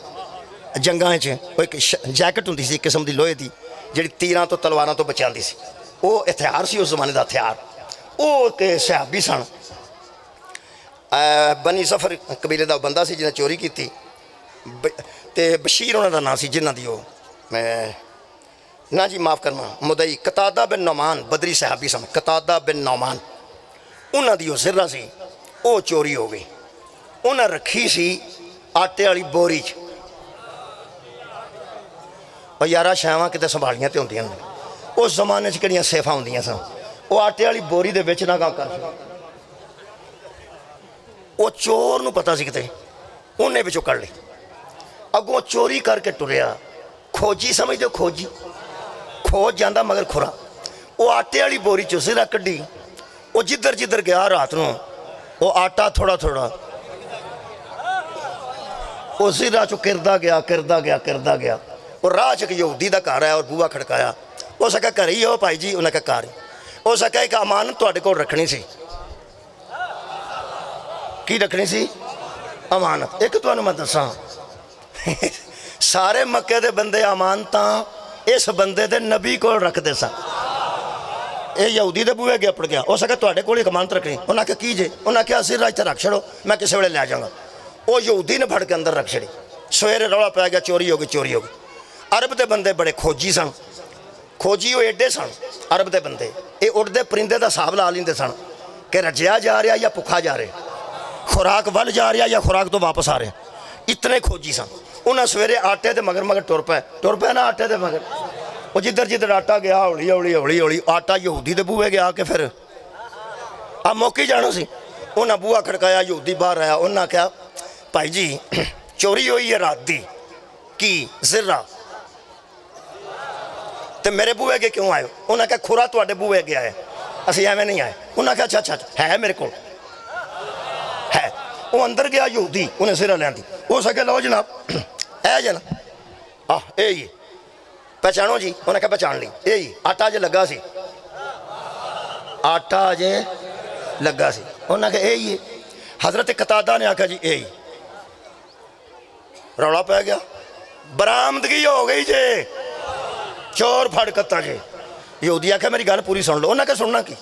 جنگاں وہ ایک جیکٹ ہوندی سی ایک قسم دی لوہے دی جڑی تیراں تو تلواراں تو بچاندی سی. وہ ہتھیار سی اس زمانے دا ہتھیار. وہ کہ صحابی سن بنی ظفر قبیلے دا بندہ سی جنہیں چوری کی تھی. تے بشیر انہوں دا نام سی جنہ دی میں نا جی معاف کرنا مدعی قتادہ بن نعمان بدری صحابی سن. قتادہ بن نعمان انہوں دی زرہ سی وہ چوری ہو گئی. انہیں رکھی سی آٹے والی بوری چ. اور یارہ شاواں کتے سنبھالیاں تے ہوندیاں اس زمانے چ کڑیاں سیفاں ہوندیاں سن. وہ آٹے والی بوری دے وچ نہ کام کر وہ چور نو پتہ سی کتے انہیں بچوں کر لی. اگوں چوری کر کے ٹریا. کھوجی سمجھ دو کھوجی کھوج جاندہ مگر کھرا. وہ آٹے والی بوری چو زرہ کڈی. وہ جدھر جدھر گیا رات نو وہ آٹا تھوڑا تھوڑا وہ زرہ چو کردہ گیا. وہ راہ چک یہودی دا کار ہے اور بوہ کھڑکایا. وہ سکا کر ہی ہو پائی جی انہیں کہا کاری. وہ سکا ایک امانت توڑے کو رکھنی سی. کی رکھنی سی امانت. ایک تو انہوں میں دساں سارے مکے دے بندے امانتاں اس بندے دے نبی کو رکھ دے سا. اے یہودی دے بوئے گیا پڑ گیا. وہ سکا توڑے کو ایک امانت رکھنی. انہوں نے کہا کیجئے. انہوں نے کہا سر راج تے رکھ چھڑو میں کسے وڑے لے جاؤں گا. وہ یہودی نے بھڑ کے اندر رکھ چھڑی. سویرے روڑا پہ گیا چوری ہو گئی. عرب دے بندے بڑے کھوجی سن. کھوجی وہ ایڈے سن عرب دے بندے. اے اڑدے پرندے دا صاحب لا لیندے سن کہ رجیا جا رہا یا پکھا جا رہے خوراک ول جا رہا یا خوراک تو واپس آ رہے. اتنے کھوجی سن. انہیں سویرے آٹے دے مگر ٹر پہ نا آٹے دے مگر. وہ جدھر جدھر آٹا گیا ہولی آٹا یہودی دے بوئے گیا کہ پھر اب موقع جانا سی. انہیں بوہا کھڑکایا یہودی باہر آیا. انہیں کہا بھائی جی چوری ہوئی ہے رات دی کی زرہ تے میرے بوئے گے کیوں آئے. انہیں کہا کھرا توڑے بوئے گیا ہے اسی ایویں نہیں آئے. انہیں کہا اچھا ہے میرے کو ہے. وہ اندر گیا یہودی انہیں زرہ لین دی. وہ سکے لو جناب اے جناب اے یہ پہچانو جی. انہیں کہا پہچان لی. اے یہ آٹا جے لگا سی آٹا جے لگا سی. انہیں کہا اے یہ حضرت قتادہ نے آکھا جی اے یہ روڑا پہ گیا. برآمدگی ہو گئی جے چور پھڑ کتا جے. یہودی آکھا میری گل پوری سن لو. انہیں کہا سننا کی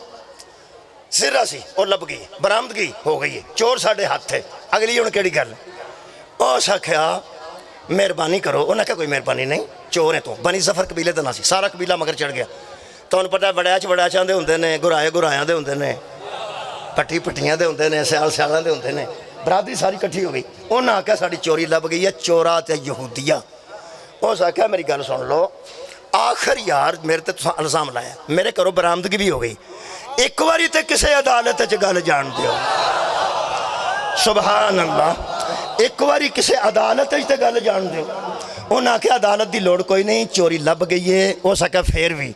زرہ سی اور لب گئی برآمدگی ہو گئی ہے چور ساڑھے ہاتھ تھے. اگلی انہیں کیڑی گل اس آکھیا مہربانی کرو. انہیں کہا کوئی مہربانی نہیں چور ہے تو. بنی ظفر قبیلے دا نا سی سارا قبیلہ مگر چڑھ گیا. تو انہیں پتہ بڑیاں دے ہوندے نے گرایاں دے ہوندے نے پٹیاں دے ہوندے نے سیالاں دے ہوندے نے. برادری ساری کٹھی ہو گئی. انہیں آکھیا ساری چوری لب گئی ہے چورا تے یہودیہ. اس آکھیا میری گل سن لو آخر یار میرے تے تساں الزام لایا میرے کرو برآمدگی بھی ہو گئی. ایک باری تے کسے عدالت چ گل جان دیو. سبحان اللہ. ایک باری کسے عدالت تے گل جان دیو. انہیں آکھیا عدالت دی لوڑ کوئی نہیں چوری لب گئی ہے. ہو سکا پھر بھی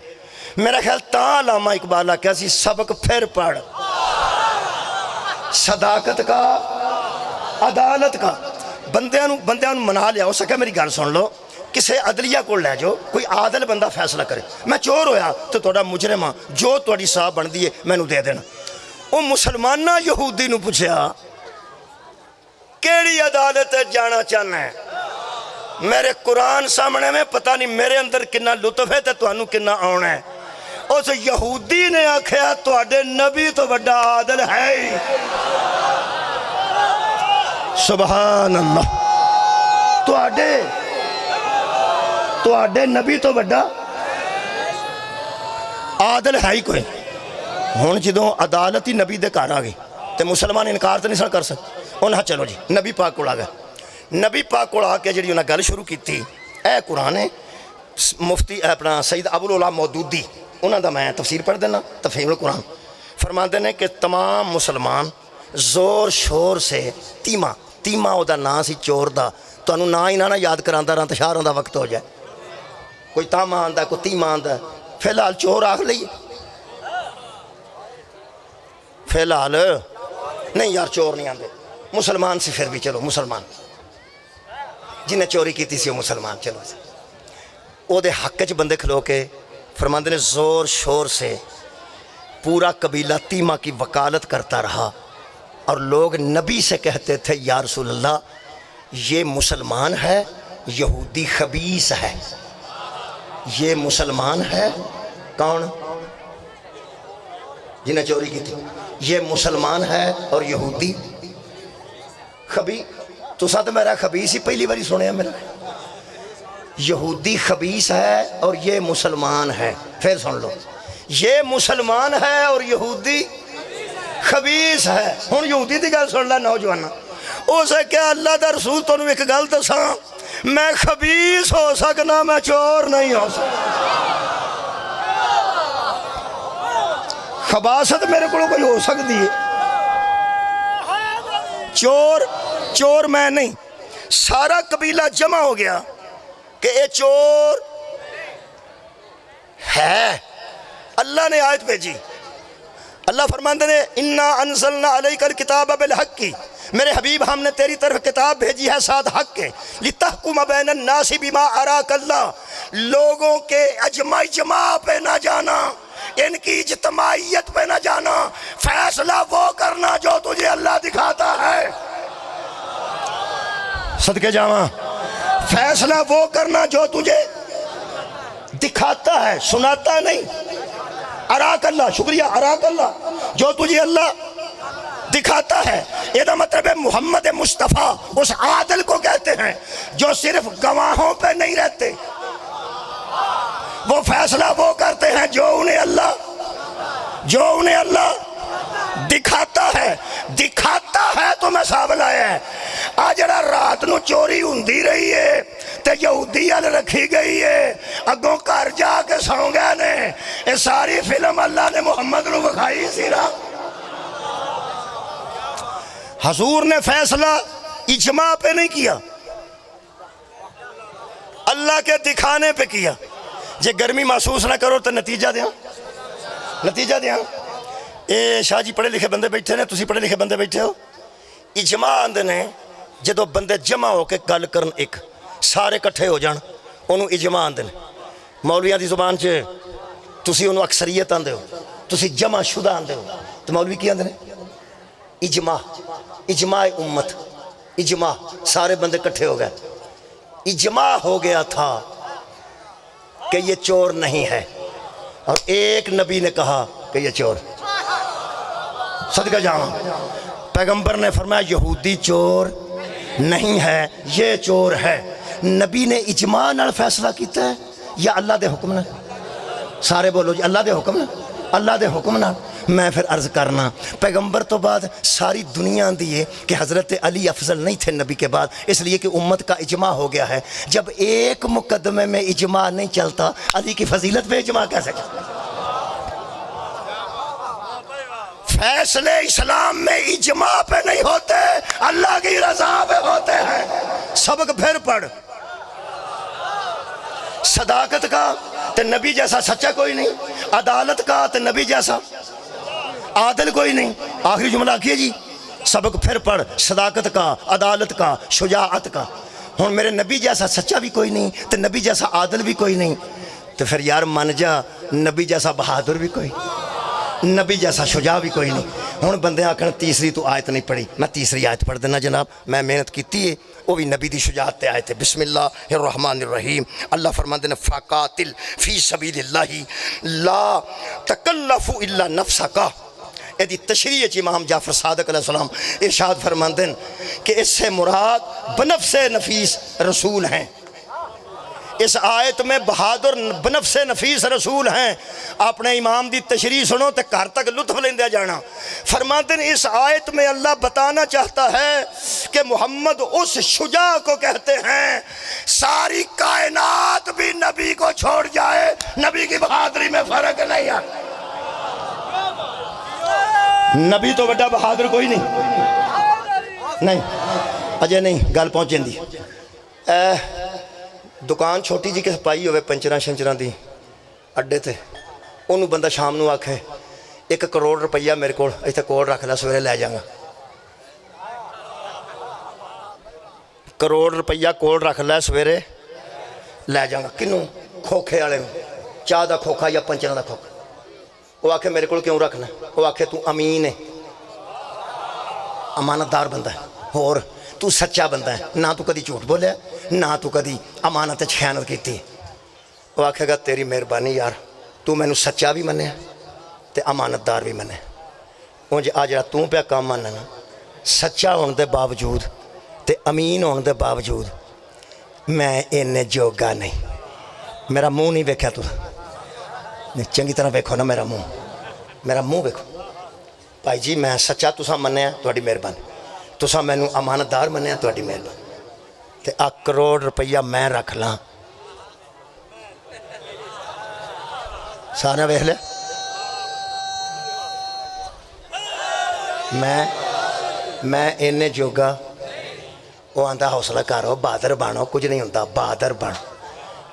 میرا خیال تاں علامہ اقبال آکھیا سی سبق پھر پڑھ صداقت کا عدالت کا. بندیاں منا لیا. ہو سکا میری گل سن لو کسے عدلیہ کو لے جو کوئی عادل بندہ فیصلہ کرے. میں چور ہویا تو توڑا مجرم ہاں جو توڑی صاحب بن دیئے میں نو دے دینا. وہ مسلمانہ یہودی نو پوچھیا کیڑی عدالت جانا چاہنا ہے. میرے قرآن سامنے میں پتہ نہیں میرے اندر کنا لطف ہے تو انہوں کنا آنا ہے. اس یہودی نے آکھیا توڑے نبی تو بڑا عادل ہے. سبحان اللہ. توڑے نبی تو بڑا عادل ہے ہی کوئی. ہون جدوں عدالتی نبی دے کار آ گئی تے مسلمان انکار تو نہیں سن کر سکتے. انہاں چلو جی نبی پاک کو آ گئے. نبی پاک کو آ کے جڑی انہاں گل شروع کی تھی اے قرآن ہے. مفتی اپنا سید ابوالعلا مودودی انہوں دا میں تفسیر پڑھ دینا تفہیم القرآن فرماتے ہیں کہ تمام مسلمان زور شور سے تیما او دا نا سی چور دا تو انہوں نا ہی نہ یاد کراندہ رہا تشاروں دا وقت ہو جائے کوئی تاما آندہ کوئی تیما آندہ فی الحال چور آخ لئیے فی الحال نہیں یار چور نہیں آندے مسلمان سے پھر بھی چلو مسلمان جنہیں چوری کی تھی سی وہ مسلمان چلو او دے حق چ بندے کھلو کے فرماندے نے زور شور سے پورا قبیلہ تیما کی وکالت کرتا رہا اور لوگ نبی سے کہتے تھے یا رسول اللہ یہ مسلمان ہے یہودی خبیث ہے یہ مسلمان ہے کون جنہیں چوری کی تھی یہ مسلمان ہے اور یہودی تو ساتھ میرا خبیث ہی پہلی باری سنے میرا یہودی خبیث ہے اور یہ مسلمان ہے پھر سن لو یہ مسلمان ہے اور یہودی خبیث ہے ہن یہودی دی گل سن لے نوجوان اسے کیا اللہ دا رسول تو ایک گل دساں میں خبیث ہو سکنا میں چور نہیں ہو سکتا خباثت میرے کو کوئی ہو سکتی ہے چور میں نہیں سارا قبیلہ جمع ہو گیا کہ یہ چور ہے اللہ نے آیت بھیجی اللہ فرماندے نے اِنَّا أَنزَلْنَا عَلَيْكَ الْكِتَابَ بِالْحَقِّ میرے حبیب ہم نے تیری طرف کتاب بھیجی ہے ساتھ حق کے لِتَحْكُمَ بَيْنَ النَّاسِ بِمَا أَرَاكَ اللَّهُ لوگوں کے اجماع پہ نہ جانا ان کی اجتماعیت پہ نہ جانا فیصلہ وہ کرنا جو تجھے اللہ دکھاتا ہے صدقے جاواں فیصلہ وہ کرنا جو تجھے دکھاتا ہے سناتا نہیں اراک اللہ شکریہ اراک اللہ جو تجھے اللہ دکھاتا ہے یہ مطلب ہے محمد مصطفیٰ اس عادل کو کہتے ہیں جو صرف گواہوں پہ نہیں رہتے وہ فیصلہ وہ کرتے ہیں جو انہیں اللہ دکھاتا ہے تو میں صاحب لایا ہے آجڑا رات نو چوری ہوندی رہی ہے تے یہودی ال رکھی گئی ہے اگوں کر جا کے سو گئے نے یہ ساری فلم اللہ نے محمد نو بکھائی سی نا حضور نے فیصلہ اجماع پہ نہیں کیا اللہ کے دکھانے پہ کیا جے گرمی محسوس نہ کرو تو نتیجہ دیاں اے شاہ جی پڑھے لکھے بندے بیٹھے نے تسی پڑھے لکھے بندے بیٹھے ہو اجماع آندے نے جدو بندے جمع ہو کے گل کرن ایک سارے کٹھے ہو جان انہوں اجماع آندے نے مولویاں دی زبان چے تسی انہوں اکثریت آندے ہو تسی جمع شدہ آندے ہو تو مولوی کی آندے نے اجماع امت اجماع سارے بندے کٹھے ہو گئے اجماع ہو گیا تھا کہ یہ چور نہیں ہے اور ایک نبی نے کہا کہ یہ چور صدقہ جاواں پیغمبر نے فرمایا یہودی چور نہیں ہے یہ چور ہے نبی نے اجماع نال فیصلہ کیتا ہے یا اللہ دے حکم نال سارے بولو جی اللہ دے حکم نال اللہ دے حکم نال میں پھر عرض کرنا پیغمبر تو بعد ساری دنیا دیئے کہ حضرت علی افضل نہیں تھے نبی کے بعد اس لیے کہ امت کا اجماع ہو گیا ہے جب ایک مقدمے میں اجماع نہیں چلتا علی کی فضیلت پہ اجماع کیسے چلتا فیصلے اسلام میں اجماع پہ نہیں ہوتے اللہ کی رضا پہ ہوتے ہیں سبق پھر پڑھ صداقت کا تے نبی جیسا سچا کوئی نہیں عدالت کا تے نبی جیسا عادل کوئی نہیں آخری جملہ کیے جی سبق پھر پڑھ صداقت کا عدالت کا شجاعت کا ہن میرے نبی جیسا سچا بھی کوئی نہیں تے نبی جیسا عادل بھی کوئی نہیں تو پھر یار من جا نبی جیسا بہادر بھی کوئی نبی جیسا شجاع بھی کوئی نہیں ہن بندے آکھن تیسری تو آیت نہیں پڑھی میں تیسری آیت پڑھ دینا جناب میں محنت کیتی ہے وہ بھی نبی دی شجاعت تے آیت ہے بسم اللہ الرحمن الرحیم اللہ فرماتے ہیں فقاتل فی سبیل اللہ لا تکلف الا نفسک ایدی تشریح چی امام جعفر صادق علیہ السلام ارشاد فرماتے ہیں کہ اس سے مراد بنفس نفیس رسول ہیں اس آیت میں بہادر بنفس نفیس رسول ہیں اپنے امام دی تشریح سنو تے گھر تک لطف لیندے جانا فرماتے ہیں اس آیت میں اللہ بتانا چاہتا ہے کہ کہ محمد اس شجاع کو کہتے ہیں ساری کائنات بھی نبی کو چھوڑ جائے نبی کی بہادری میں فرق نہیں ہے. نبی تو بڑا بہادر کوئی نہیں اجے نہیں گل پہنچ جاندی. دکان چھوٹی جی کس پائی ہوئے پنچراں شنچراں دی اڈے تے انہوں بندہ شام نو آکھے 1 کروڑ روپیہ میرے کو ایتھے کول رکھ لے سویرے لے جاؤں گا. کروڑ روپیہ کول رکھ لے سویرے لے جاؤں گا. کنوں؟ کھوکھے والے چاہ دا کھوکھا یا پنچراں دا کھوکھا. وہ آکھے میرے کو کیوں رکھنا؟ وہ آکھے تو امین ہے امانت دار بندہ ہے اور تو سچا بندہ ہے نہ تو کدی جھوٹ بولیا نہ تو کدی امانت خیانت کیتی. وہ آکھے گا تیری مہربانی یار تو مینوں سچا بھی منے تے امانت دار بھی منے. اونج آ جڑا تو پیا کام مننا سچا ہون دے باوجود تے امین ہون دے باوجود میں اینے جوگا نہیں. میرا منہ نہیں ویکھیا تو چنگی طرح ویکھو نا میرا منہ ویکھو. بھائی جی میں سچا تساں منیا تہاڈی مہربانی تساں مینوں امانت دار منیا تہاڈی مہربانی تے 1 کروڑ روپیہ میں رکھ لاں. سارے ویکھ لے میں اینے جوگا. وہ آندا حوصلہ کرو بہادر بنو کچھ نہیں ہوتا بہادر بن.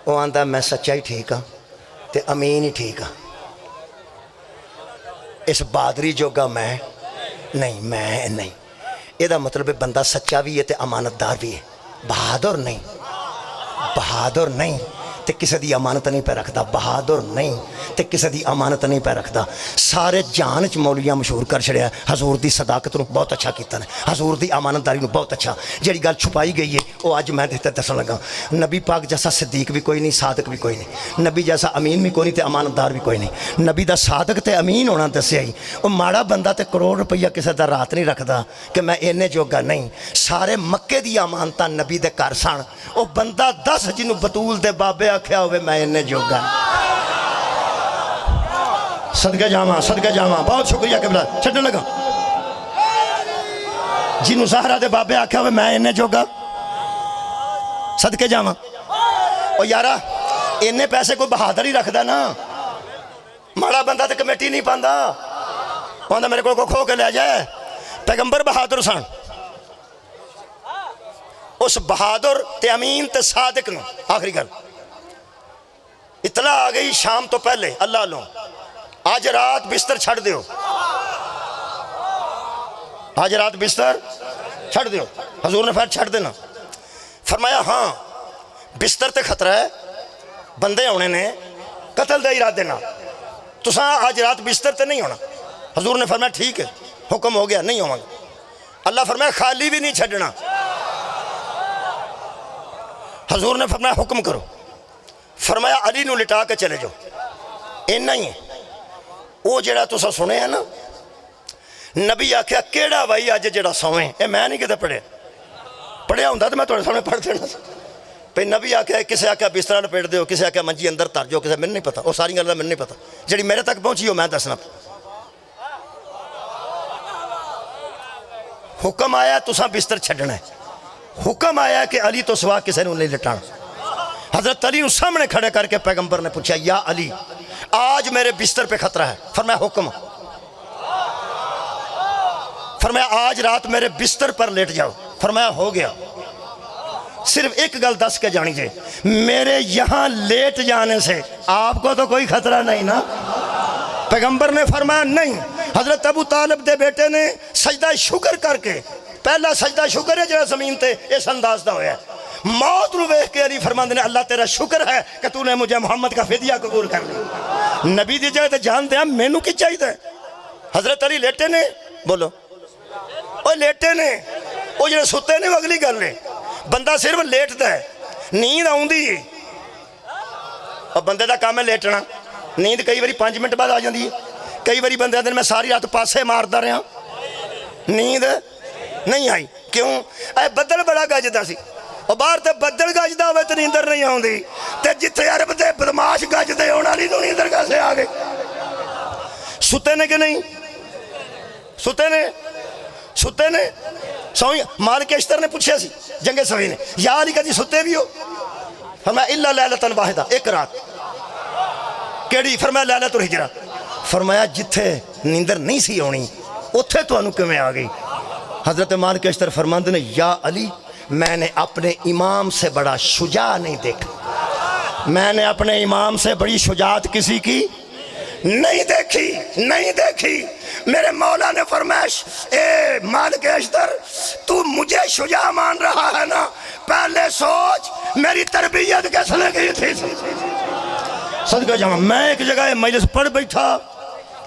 وہ آندا میں سچا ہی ٹھیک ہاں تے امین ہی ٹھیک ہاں. اس بہادری جوگا میں نہیں. یہ دا مطلب ہے بندہ سچا بھی ہے تے امانت دار بھی ہے. بہادر نہیں تے کسی دی امانت نہیں پہ رکھدا. بہادر نہیں تے کسی دی امانت نہیں پہ رکھدا. سارے جہان چ مولیاں مشہور کر چھڑیا حضور دی صداقت نو بہت اچھا کیتا نے حضور دی امانت داری نو بہت اچھا. جڑی گل چھپائی گئی ہے وہ اج میں دسن لگا. نبی پاک جیسا صدیق بھی کوئی نہیں صادق بھی کوئی نہیں. نبی جیسا امین بھی کوئی نہیں تے امانت دار بھی کوئی نہیں. نبی دا صادق تے امین ہونا دسیا ہی. وہ ماڑا بندہ تے کروڑ روپیہ کسی دا رات نہیں رکھدا کہ میں اینے جوگا نہیں. سارے مکے دی امانتاں نبی دے گھر سن. وہ بندہ 10 جنوں بطول دے بابے آکھیا ہوئے میں اینے جوگا. صدقہ جاواں بہت شکریہ قبلہ چھڈن لگا. جنوں زہرا دے بابے آکھیا ہوئے میں اینے جوگا صدقے جاواں. او یارا اینے پیسے کوئی بہادر ہی رکھدا نا. ماڑا بندہ تے کمیٹی نہیں پاندا. پاندا میرے کو کھو کے لے جائے. پیغمبر بہادر سن. اس بہادر تے امین تے صادق نو آخری گل اطلاع آ گئی شام تو پہلے اللہ لوں آج رات بستر چھڑ دیو. آج رات بستر چھڑ دیو. حضور نے پھر چھڑ دینا. فرمایا ہاں بستر تے خطرہ ہے بندے ہونے نے قتل دے ارادے نہ تساں آج رات بستر تے نہیں ہونا. حضور نے فرمایا ٹھیک ہے حکم ہو گیا نہیں ہوں گا. اللہ فرمایا خالی بھی نہیں چھڑنا. حضور نے فرمایا حکم کرو. فرمایا علی نو لٹا کے چلے جاؤ. اینا ہی ہے. وہ جڑا تسا سنے ہیں نا نبی آکھیا کیڑا بھائی آج جڑا سویں اے میں نہیں کدے پڑھیا ہوں تو میں تھوڑے سامنے پڑھ دینا. پہ نبی آکھیا کسے آکھیا بستر لپیٹ دیو کسے آکھیا منجی اندر تر جو کسے میں نہیں پتا. وہ ساری گلاں میں نہیں پتا جڑی میرے تک پہنچی ہو میں دسنا. حکم آیا تساں بستر چھڈنا ہے. حکم آیا کہ علی تو سوا کسے نے نہیں لٹانا. حضرت علی نے سامنے کھڑے کر کے پیغمبر نے پوچھا یا علی آج میرے بستر پہ خطرہ ہے. فرمایا حکم. فرمایا آج رات میرے بستر پر لیٹ جاؤ. فرمایا ہو گیا. صرف ایک گل دس کے جانی جائے میرے یہاں لیٹ جانے سے آپ کو تو کوئی خطرہ نہیں نا. پیغمبر نے فرمایا نہیں. حضرت ابو طالب دے بیٹے نے سجدہ شکر کر کے پہلا سجدہ شکر ہے جہاں زمین تے اس انداز دا ہویا ہے. موت رو ویکھ کے علی فرماندے نے اللہ تیرا شکر ہے کہ تو نے مجھے محمد کا فدیہ قبول کر لیا. نبی دی جگہ تے جان دیا مینوں کی چاہیے تھا. حضرت علی لیٹے نے بولو وہ لیٹے نے وہ جڑے ستے نے وہ اگلی گل نے. بندہ صرف لیٹدا ہے نیند آوندی ہے اور بندے دا کام ہے لیٹنا. نیند کئی باری 5 منٹ بعد آ جاندی ہے. کئی باری بندے آندے میں ساری رات پاسے ماردا رہا نیند نہیں آئی. کیوں؟ اے بدل بڑا گجدا سی. اور باہر تے بدل گجدا ہوئے تے نیندر نہیں آوندی تے جتھے عرب دے بدماش گجدے ہونا لی تو نیندر کیسے آ گئے. ستے نے کہ نہیں؟ ستے نے سوئی مالک اشتر نے پوچھا سی جنگ سوئی نے یا علی کدی ستے بھی ہو؟ فرمایا الا لیلۃ واحدہ، ایک رات۔ کیڑی؟ فرمایا لیلۃ الہجرہ۔ فرمایا جتھے نیندر نہیں سی ہونی اتھے تانوں کیویں آ گئی؟ حضرت مالک اشتر فرماندے نے یا علی میں نے اپنے امام سے بڑا شجاع نہیں دیکھا، میں نے اپنے امام سے بڑی شجاعت کسی کی نہیں دیکھی، نہیں دیکھی۔ میرے مولا نے فرمایا اے مالک اشتر تو مجھے شجاع مان رہا ہے نا، پہلے سوچ میری تربیت کس نے کی تھی۔ صدقہ جمع میں ایک جگہ مجلس پڑھ بیٹھا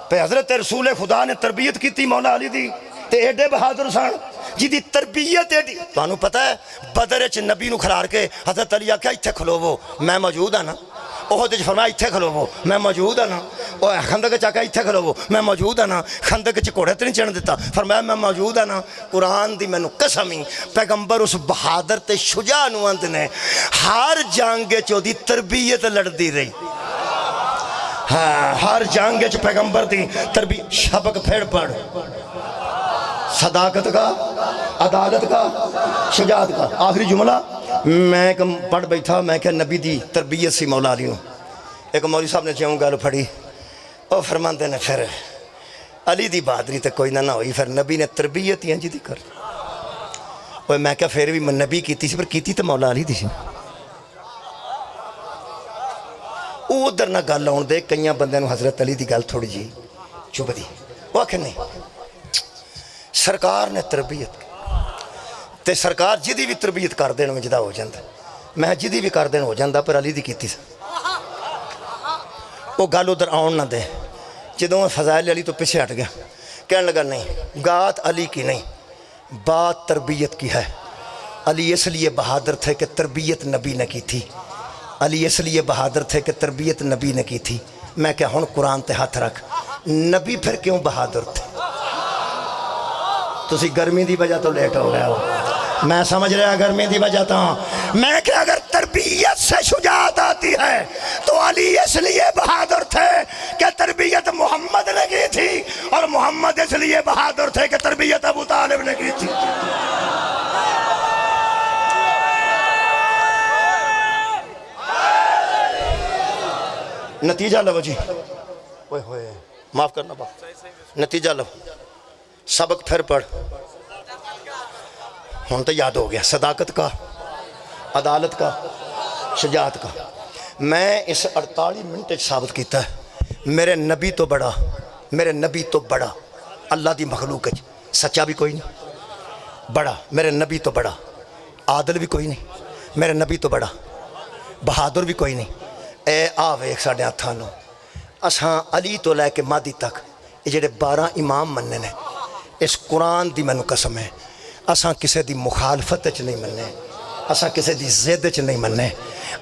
پہ حضرت رسول خدا نے تربیت کی تھی مولا علی دی تے ایڈے بہادر سن جی دی تربیت ایڈی۔ تانوں پتہ ہے بدر وچ نبی نو کھلار کے حضرت علی آکھیا ایتھے کھلوو میں موجود ہاں نا، احد وچ فرمایا ایتھے کھلوو میں موجود ہاں نا، او خندق وچ آکھیا ایتھے کھلوو میں موجود ہاں نا، خندق وچ گھوڑے تے نہیں چڑھن دیتا، فرمایا میں موجود ہاں نا۔ قرآن دی مینوں قسم ہی پیغمبر اس بہادر تے شجاع نو اندے نے ہر جنگ وچ اودی تربیت لڑدی رہی، ہاں ہر جنگ وچ پیغمبر دی تربیت۔ سبق پھر پڑھ، صداقت کا، عدالت کا، شجاعت کا۔ آخری جملہ میں پڑھ بیٹھا، میں کہ نبی دی تربیت سی مولا علی نو۔ ایک مولوی صاحب نے چیوں گل پھڑی، او فرماندے نے پھر علی دی بہادری تے کوئی نہ ہوئی، پھر نبی نے تربیت ہی انجی دی کر۔ اوہ میں کہ پھر بھی نبی کیتی سی پر کیتی تے مولا علی دی سی۔ او ادھر نہ گل آن دے، کئیاں بندے نو حضرت علی دی گل تھوڑی جی چوب دی، وہ آکھے نہیں سرکار نے تربیت تے سرکار جدی بھی تربیت کر دین میں جدا ہو جاندہ، میں جدی بھی کر دین ہو جاندہ پر علی دی کیتی سا۔ وہ گل ادھر آن نہ دے، جدوں فضائل علی تو پیچھے ہٹ گیا، کہنے لگا نہیں گات علی کی نہیں، بات تربیت کی ہے۔ علی اس لیے بہادر تھے کہ تربیت نبی نے کی تھی، علی اس لیے بہادر تھے کہ تربیت نبی نے کی تھی۔ میں کہ ہن قرآن تے ہاتھ رکھ، نبی پھر کیوں بہادر تھے؟ تسی گرمی دی وجہ تو لیٹ ہو گیا ہو، میں سمجھ رہا گرمی دی وجہ تو میں کہ اگر تربیت سے شجاعت آتی ہے تو علی اس لیے بہادر تھے کہ تربیت محمد نے کی تھی، اور محمد اس لیے بہادر تھے کہ تربیت ابو طالب نے کی تھی۔ نتیجہ لو جی، اوئے ہوئے معاف کرنا با، نتیجہ لو، سبق پھر پڑھ، ہون تو یاد ہو گیا، صداقت کا، عدالت کا، شجاعت کا۔ میں اس 48 منٹ ثابت کیتا ہے میرے نبی تو بڑا، میرے نبی تو بڑا اللہ دی مخلوق ہے، سچا بھی کوئی نہیں، بڑا میرے نبی تو بڑا، عادل بھی کوئی نہیں، میرے نبی تو بڑا، بہادر بھی کوئی نہیں۔ اے آوے ایک ساڑھے ہاتھاں نو اساں علی تو لے کے مادی تک یہ جڑے 12 امام مننے نے، اس قرآن دی مینوں قسم ہے اساں کسے دی مخالفت چ نہیں مننے، اساں کسے دی زد چ نہیں مننے،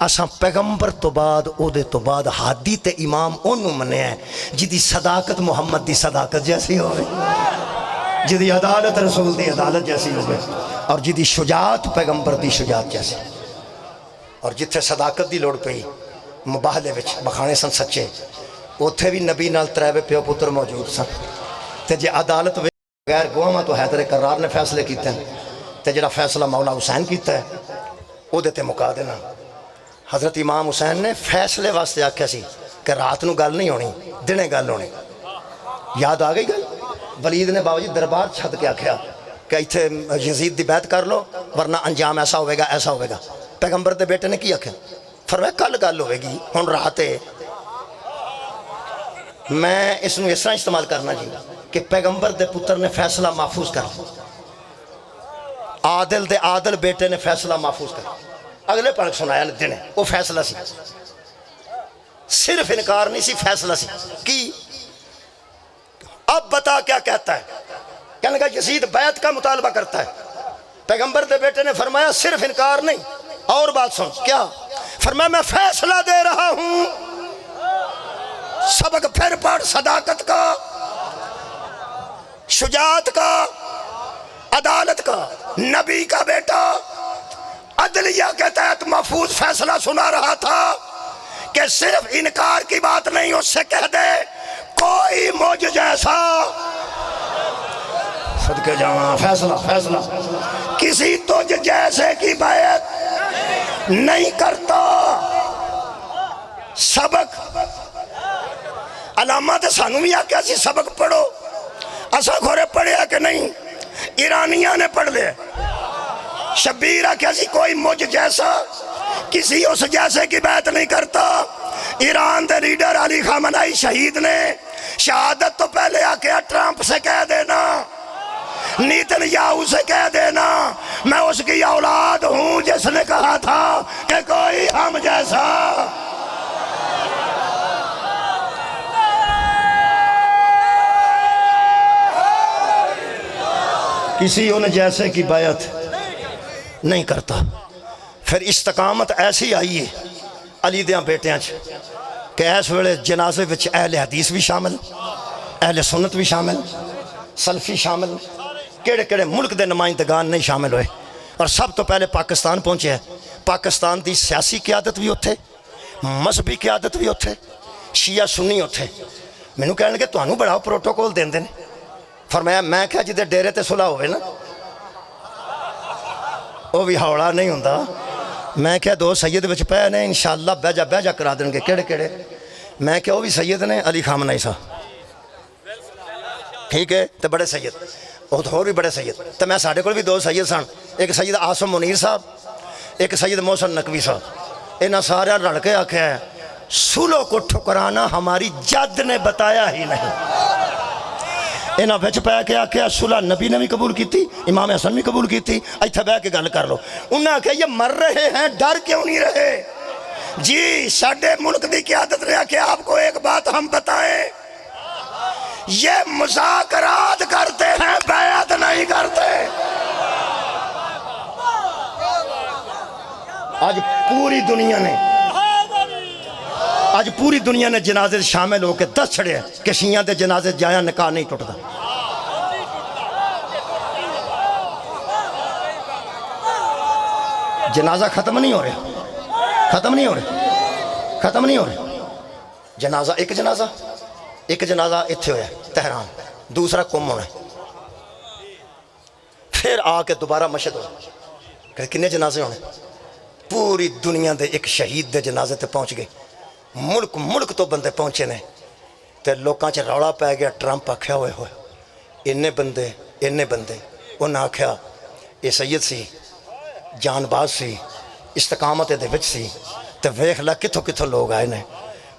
اساں پیغمبر تو بعد او دے تو بعد ہادی تے امام انہوں مننے ہیں جدی صداقت محمد دی صداقت جیسی ہوئے، جدی عدالت رسول دی عدالت جیسی ہوئے، اور جدی شجاعت پیغمبر دی شجاعت جیسی۔ اور جتھے صداقت دی لوڑ پئی مباہلے وچ بخانے سن سچے، اتھے بھی نبی نال تریوے پیو پتر موجود سن، تے جے عدالت غیر گواہاں تو حیدر کرار نے فیصلے کیتے ہیں، تے جڑا فیصلہ مولا حسین کیتا ہے او دیتے مکا دینا۔ حضرت امام حسین نے فیصلے واسطے آکھیا سی کہ رات نو گل نہیں ہونی، دنے گل ہونی۔ یاد آ گئی گل؟ ولید نے بابا جی دربار چھت کے آکھیا کہ ایتھے یزید دی بیعت کر لو ورنہ انجام ایسا ہوئے گا ایسا ہوئے گا۔ پیغمبر دے بیٹے نے کی آکھیا؟ فرمایا کل گل ہوئے گی، ہن رات ہے۔ میں اس نو اس طرح استعمال کرنا جی کہ پیغمبر دے پتر نے فیصلہ محفوظ کر، عادل دے عادل بیٹے نے فیصلہ محفوظ کر، اگلے پڑھ سنایا نے دنے وہ فیصلہ سی، صرف انکار نہیں سی، فیصلہ سی کی۔ اب بتا کیا کہتا ہے؟ کہنے لگا یزید بیعت کا مطالبہ کرتا ہے۔ پیغمبر دے بیٹے نے فرمایا صرف انکار نہیں، اور بات سن کیا؟ فرمایا میں فیصلہ دے رہا ہوں، سبق پھر پڑھ، صداقت کا، شجاعت کا، عدالت کا۔ نبی کا بیٹا عدلیہ کے تحت محفوظ فیصلہ سنا رہا تھا کہ صرف انکار کی بات نہیں، اس سے کہہ دے کوئی مجھ جیسا صدقے جاواں فیصلہ فیصلہ کسی تجھ جیسے کی بیعت نہیں کرتا سبق علامہ تے سانو بھی آکھیا سی سبق پڑھو اساں کھورے پڑھیا کہ نہیں ایرانیاں نے پڑھ لے شبیر آکھیا سی کوئی مجھ جیسا کسی اس جیسے کی بیعت نہیں کرتا ایران دے لیڈر علی خامنائی شہید نے شہادت تو پہلے آکھیا ٹرمپ سے کہہ دینا نیتن یاہو سے کہہ دینا میں اس کی اولاد ہوں جس نے کہا تھا کہ کوئی ہم جیسا کسی ان جیسے کی بیعت نہیں کرتا پھر استقامت ایسی آئی ہے علی دیاں بیٹیاں کہ اس ویلے جنازے وچ اہل حدیث بھی شامل اہل سنت بھی شامل سلفی شامل کیڑے کیڑے ملک دے نمائندگان نہیں شامل ہوئے اور سب تو پہلے پاکستان پہنچے ہیں پاکستان دی سیاسی قیادت بھی اتھے مذہبی قیادت بھی اتھے شیعہ سنی اتھے میں کہنے لگے تو انہوں بڑا پروٹوکول دین دیں فرمایا میں کہا جدے ڈیرے تے صلح ہوئے نا وہ بھی ہاوڑا نہیں ہوندہ میں کہا دو سید بچ پہ نے انشاءاللہ بیجا کرا دیں گے کیڑے کیڑے میں کہا وہ بھی سید نے علی خامنائی صاحب ٹھیک ہے تو بڑے سید وہ تو اور بھی بڑے سید تو میں ساڑھے کو بھی دو سید سن ایک سید عاصم منیر صاحب ایک سید محسن نقوی صاحب انہاں سارے رڑ کے آکھے ہیں صلح کو ٹھکرانا ہماری جد نے بتایا ہی نہیں انہاں بچ پہ کے آکھے صلح نبی نے بھی قبول کی تھی امام حسن بھی قبول کی تھی ایتھا بہ کے گل کر لو انہوں نے آکھے یہ مر رہے ہیں ڈر کیوں نہیں رہے جی ساڑھے ملک دی قیادت نے آکھے آپ کو ایک بات ہم بتائیں یہ مذاکرات کرتے ہیں بیعت نہیں کرتے آج پوری دنیا نے جنازے شامل ہو کے 10 چھڑے ہیں کہ شیعہ دے جنازے جایا نکاح نہیں ٹوٹتا جنازہ ختم نہیں ہو رہے جنازہ ایک جنازہ اتھے ہویا تہران دوسرا قم ہونا پھر آ کے دوبارہ مشہد ہونا کنے جنازے ہونے پوری دنیا دے ایک شہید دے جنازے تے پہنچ گئے ملک تو بندے پہنچے نے تے لوکاں چے روڑا پہ گیا ٹرمپ آکھیا ہوئے انہیں بندے انہیں آکھیا یہ سید سی جان باز سی استقامت دے وچ سی تے ویکھ لا کتھوں لوگ آئے نے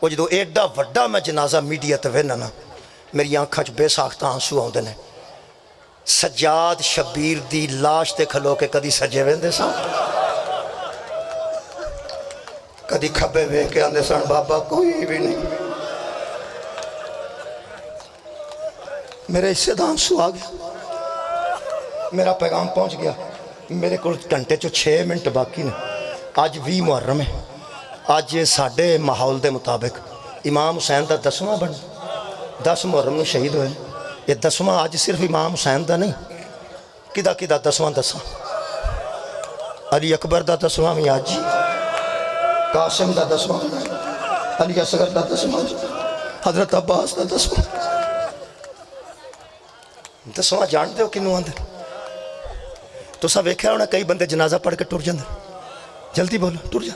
وہ جدو ایڈا وڈا میں جنازہ میڈیا تے وینا نا میری آنکھاں چ بے ساختہ آنسو آؤندے نے سجاد شبیر دی لاش تے کھلو کے کدی سجے ویندے سان کدی کھبے وے کے آندے سان بابا کوئی بھی نہیں میرے حصے دا آنسو آ گیا میرا پیغام پہنچ گیا میرے کو گھنٹے 6 منٹ باقی نے آج 20 محرم ہے آج ساڑھے ماحول دے مطابق امام حسین دا 10واں بن 10 محرم میں شہید ہوئے یہ 10واں آج صرف امام حسین دا نہیں کدا 10واں علی اکبر دا 10واں بھی آج قاسم دا 10واں علی اصغر دا 10واں حضرت عباس دا 10واں جانتے ہو کنوں آندے تو سب ویکھیا ہونا کئی بندے جنازہ پڑھ کے ٹر جاندے جلدی بولو ٹر جا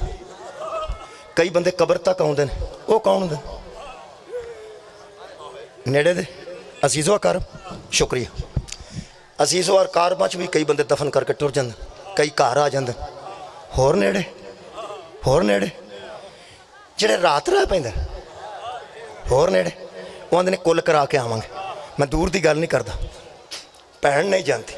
کئی بندے قبر تک آؤندے نے وہ کون ہوندے نیڑے دے عزیز و اقارب شکریہ عزیز و اقارب بھی کئی بندے دفن کر کے ٹر جاندے کئی گھر آ جاندے ہور نیڑے جڑے رات رہ پیندے ہور نیڑے وہ آندے نے کل کرا کے آواں گے میں دور دی گل نہیں کردا بہن نہیں جانتی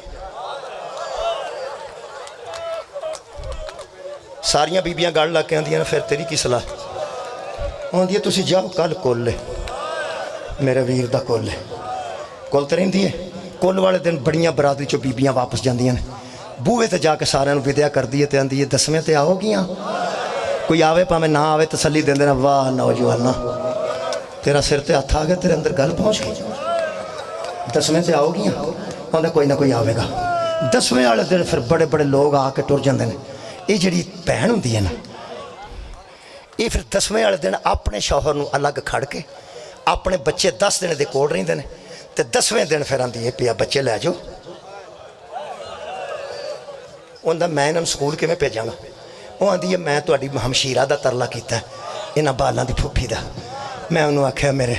ساریاں بیبیاں گل لگ کے آندیاں پھر تیری کی صلاح آندی تسی جاؤ کل کول لے میرے ویر دا کول لے کول تے رہندی ہے کول والے دن بڑیاں برادری چو بیبیاں واپس جاندیاں نے بوئے تے جا کے سارے ودیا کر دیے تے آندی 10ویں تے آؤ گیاں کوئی آوے پاویں نہ آوے تسلی دین دینا واہ نوجوانہ تیرا سر تے ہاتھ آ گیا تیرے اندر گل پہنچ گئی 10ویں تے آؤ گیاں آندے کوئی نہ کوئی آوے گا 10ویں والے دن پھر بڑے بڑے لوگ آ کے ٹر جاندے نے یہ جڑی بہن ہوندی ہے نا یہ پھر 10ویں والے دن اپنے شوہر نو الگ کھڑ کے اپنے بچے 10 دن دے کول رہندے نے تے 10ویں دن پھر آندی ہے پیا بچے لے جاؤ ਉਹਦਾ ਮੈਂ ਇਹਨਾਂ ਨੂੰ ਸਕੂਲ ਕਿਵੇਂ ਭੇਜਾਂਗਾ। ਉਹ ਆਂਦੀ ਹੈ ਮੈਂ ਤੁਹਾਡੀ ਹਮਸ਼ੀਰਾ ਦਾ ਤਰਲਾ ਕੀਤਾ ਇਹਨਾਂ ਬਾਲਾਂ ਦੀ ਫੁੱਫੀ ਦਾ। ਮੈਂ ਉਹਨੂੰ ਆਖਿਆ ਮੇਰੇ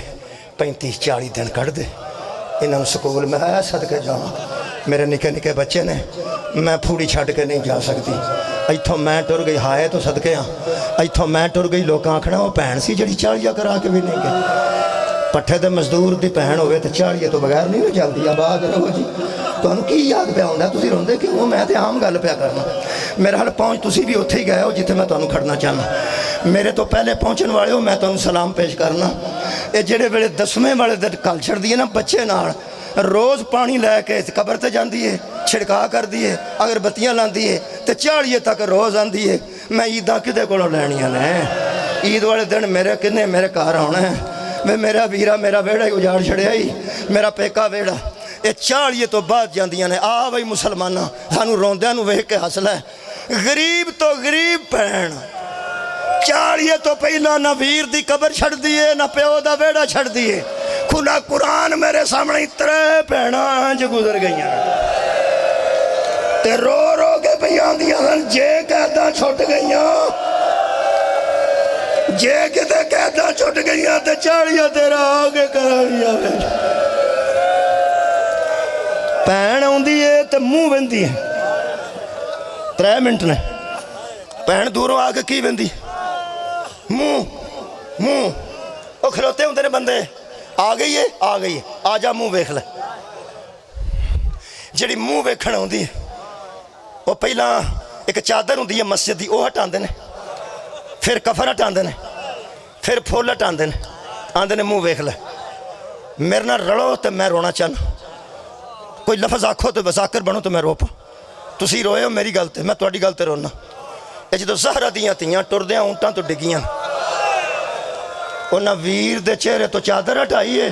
35-40 ਦਿਨ ਕੱਢ ਦੇ ਇਹਨਾਂ ਨੂੰ ਸਕੂਲ। ਮੈਂ ਆਇਆ ਸਦਕੇ ਜਾਵਾਂ, ਮੇਰੇ ਨਿੱਕੇ ਨਿੱਕੇ ਬੱਚੇ ਨੇ, ਮੈਂ ਫੂੜੀ ਛੱਡ ਕੇ ਨਹੀਂ ਜਾ ਸਕਦੀ। ਇੱਥੋਂ ਮੈਂ ਟੁਰ ਗਈ, ਹਾਏ ਤੋਂ ਸਦਕੇ ਆ, ਇੱਥੋਂ ਮੈਂ ਟੁਰ ਗਈ, ਲੋਕਾਂ ਆਖਣਾ ਉਹ ਭੈਣ ਸੀ ਜਿਹੜੀ 40 ਕਰਾ ਕੇ ਵੀ ਨਹੀਂ ਗਈ। ਪੱਠੇ ਦੇ ਮਜ਼ਦੂਰ ਦੀ ਭੈਣ ਹੋਵੇ ਤੇ 40 ਤੋਂ ਬਗੈਰ ਨਹੀਂ ਚੱਲਦੀ। ਆਬਾਦ ਰਹੋ ਜੀ। ਤੁਹਾਨੂੰ ਕੀ ਯਾਦ ਪਿਆ ਹੁੰਦਾ, ਤੁਸੀਂ ਰੋਂਦੇ ਕਿਉਂ? ਮੈਂ ਤੇ ਆਮ ਗੱਲ ਪਿਆ ਕਰਨਾ। ਮੇਰੇ ਹਾਲ ਪਹੁੰਚ ਤੁਸੀਂ ਵੀ ਉੱਥੇ ਹੀ ਗਏ ਹੋ ਜਿੱਥੇ ਮੈਂ ਤੁਹਾਨੂੰ ਖੜਨਾ ਚਾਹੁੰਦਾ। ਮੇਰੇ ਤੋਂ ਪਹਿਲੇ ਪਹੁੰਚਣ ਵਾਲੇ ਹੋ, ਮੈਂ ਤੁਹਾਨੂੰ ਸਲਾਮ ਪੇਸ਼ ਕਰਨਾ। ਇਹ ਜਿਹੜੇ ਵੇਲੇ 10ਵੇਂ ਵਾਲੇ ਦਿਨ ਘਲ ਛੱਡਦੀ ਹੈ ਨਾ ਬੱਚੇ ਨਾਲ, روز پانی لے کے قبر تے جاندی ہے، چھڑکا کر دیے، اگر بتیاں لاندی ہے تے 40 تک روز آندی ہے۔ میں عیداں کدے کولوں لینیاں نے؟ عید والے دن میرے کنے میرے گھر آنا ہے۔ میں میرا ویرا میرا ویڑا ہی اجاڑ چھڑیا ہی، میرا پیکا ویڑا۔ یہ 40 تو بعد جاندیاں نے۔ آ بھائی مسلماناں، سانو روندیاں نو ویکھ کے حوصلہ ہے۔ غریب تو غریب بھین 40 تو پہلا نہ ویر دی قبر چھڑ دیے نہ پیو دا ویڑا چھڑ دیے۔ کھلا قرآن میرے سامنے 3 بھیناں جو گزر گئیاں تے رو رو کے بیان دیاں ہن جے قیداں چھٹ گئیاں، جے کتے قیداں چھٹ گئیاں تے 40 تیرا آگے کرانیاں بیٹھا۔ بھین ہوندی ہے تے منہ ویندی ہے 3 منٹ نے۔ بھین دوروں آ کے کی ویندی منہ وہ کھلوتے ہوندے نے بندے، آ گئی ہے آ گئی ہے، آ جا منہ ویکھ لے۔ جڑی منہ ویکھن ہوندی ہے وہ پہلا ایک چادر ہوندی ہے مسجد دی، وہ ہٹاندے نے، پھر کفن ہٹاندے نے، پھر پھول ہٹاندے نے، آندے نے منہ ویکھ لے۔ میرے نال رڑو تے میں رونا چاہنا، کوئی لفظ آکھو تو بذاکر بنو تو میں رو پاں۔ تسی روئے ہو میری گل تے، میں تہاڈی گل تے رونا۔ یہ جدوں زہرا دیاں تیاں ٹردیاں اونٹاں تو ڈگیاں، انہاں ویر دے چہرے تو چادر ہٹائی ہے۔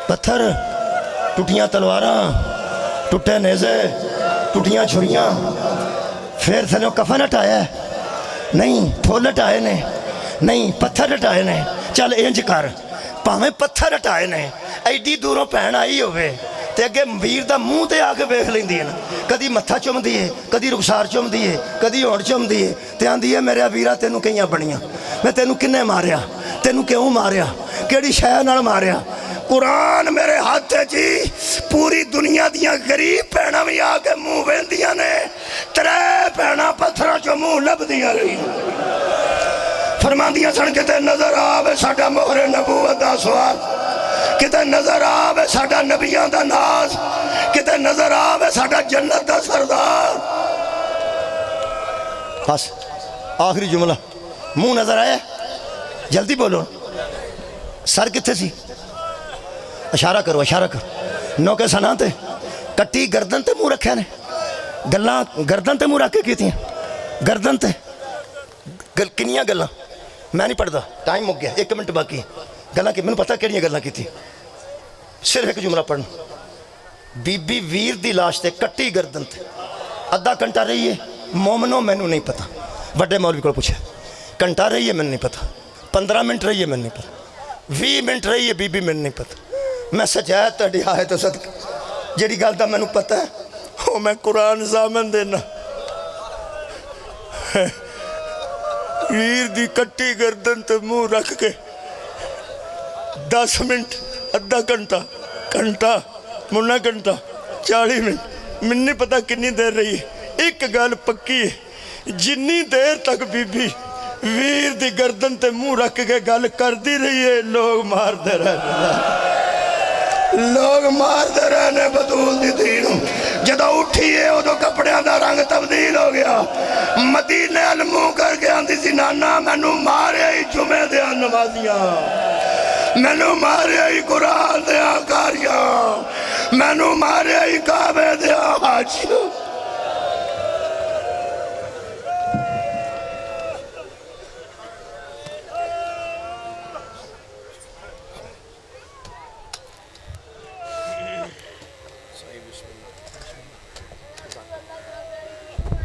پتھر، ٹوٹیاں تلواراں، ٹوٹے نیزے، ٹوٹیاں چھریاں، پھر تھلوں کفن ہٹایا ہے؟ نہیں۔ پھول ہٹائے نے؟ نہیں۔ پتھر ہٹائے نے؟ چل انج کر، پاویں پتھر ہٹائے نے، ایڈی دوروں بھین آئی ہوئے تے اگے ویر دا منہ تے آ کے ویکھ لیندی ہے نا، کدی متھا چومدی ہے، کدی رخسار چومدی ہے، کدی ہونٹ چومدی ہے تے آندی ہے میرے ویرا تینوں کئیاں بڑیاں، میں تینوں کنے ماریا، تینوں کیوں ماریا، کیڑی شے نال ماریا۔ قرآن میرے ہاتھ جی، پوری دنیا دیاں غریب بھیناں وی آ کے منہ ویندیاں نے، 3 بھیناں پتھراں چوں منہ لبدیاں رہی، فرماندیاں سن کتے نظر آوے ساڈا مہر نبوت دا سواد، کتے نظر آوے ساڈا نبیاں دا ناز، کتے نظر آوے ساڈا جنت دا سردار۔ بس آخری جملہ، منہ نظر آیا؟ جلدی بولو۔ سر کتے سی؟ اشارہ کرو، اشارہ کرو۔ نو کے سنا تے کٹی گردن تے منہ رکھے نے، گلاں گردن تے منہ رکھ کے کیتی ہیں، گردن تے کنیاں گلاں میں نہیں پڑھدا، ٹائم مک گیا، 1 منٹ باقی گلاں کی میں پتہ کیڑیاں گلاں کیتی۔ صرف ایک جملہ پڑھنا، بی بی ویر دی لاش تے کٹی گردن تے آدھا گھنٹہ رہی ہے، مومنوں مینوں نہیں پتہ، بڑے مولوی کو پوچھے، گھنٹہ رہی ہے مینوں نہیں پتہ، 15 منٹ رہی ہے مینوں نہیں پتہ، 20 منٹ رہی ہے بی بی مینوں نہیں پتہ۔ میں سجاد تہاڈی آئے تو صدقہ جیڑی گل دا مینوں پتہ ہے وہ میں قرآن ضامن دینا۔ ویر دی کٹی گردن تے منہ رکھ کے 10 منٹ، آدھا گھنٹہ، گھنٹہ منا گھنٹہ، 40 منٹ، میں نہیں پتہ کنی دیر رہی ہے۔ ایک گل پکی ہے، جنی دیر تک بی بی ویر دی گردن تے منہ رکھ کے گل کر دی رہی ہے، لوگ مار دے رہے، لوگ مار دے رہے بدول دی دینوں۔ جدہ اٹھی ہے ادھو کپڑیاں دا رنگ تبدیل ہو گیا، مدینے علموں کر کے آندی سی نانا مینوں مارے ہی جمعے دیاں نمازیاں، مینوں مارے ہی قرآن دیاں کاریاں، مینوں مارے ہی کعبے دیاں حاجیاں۔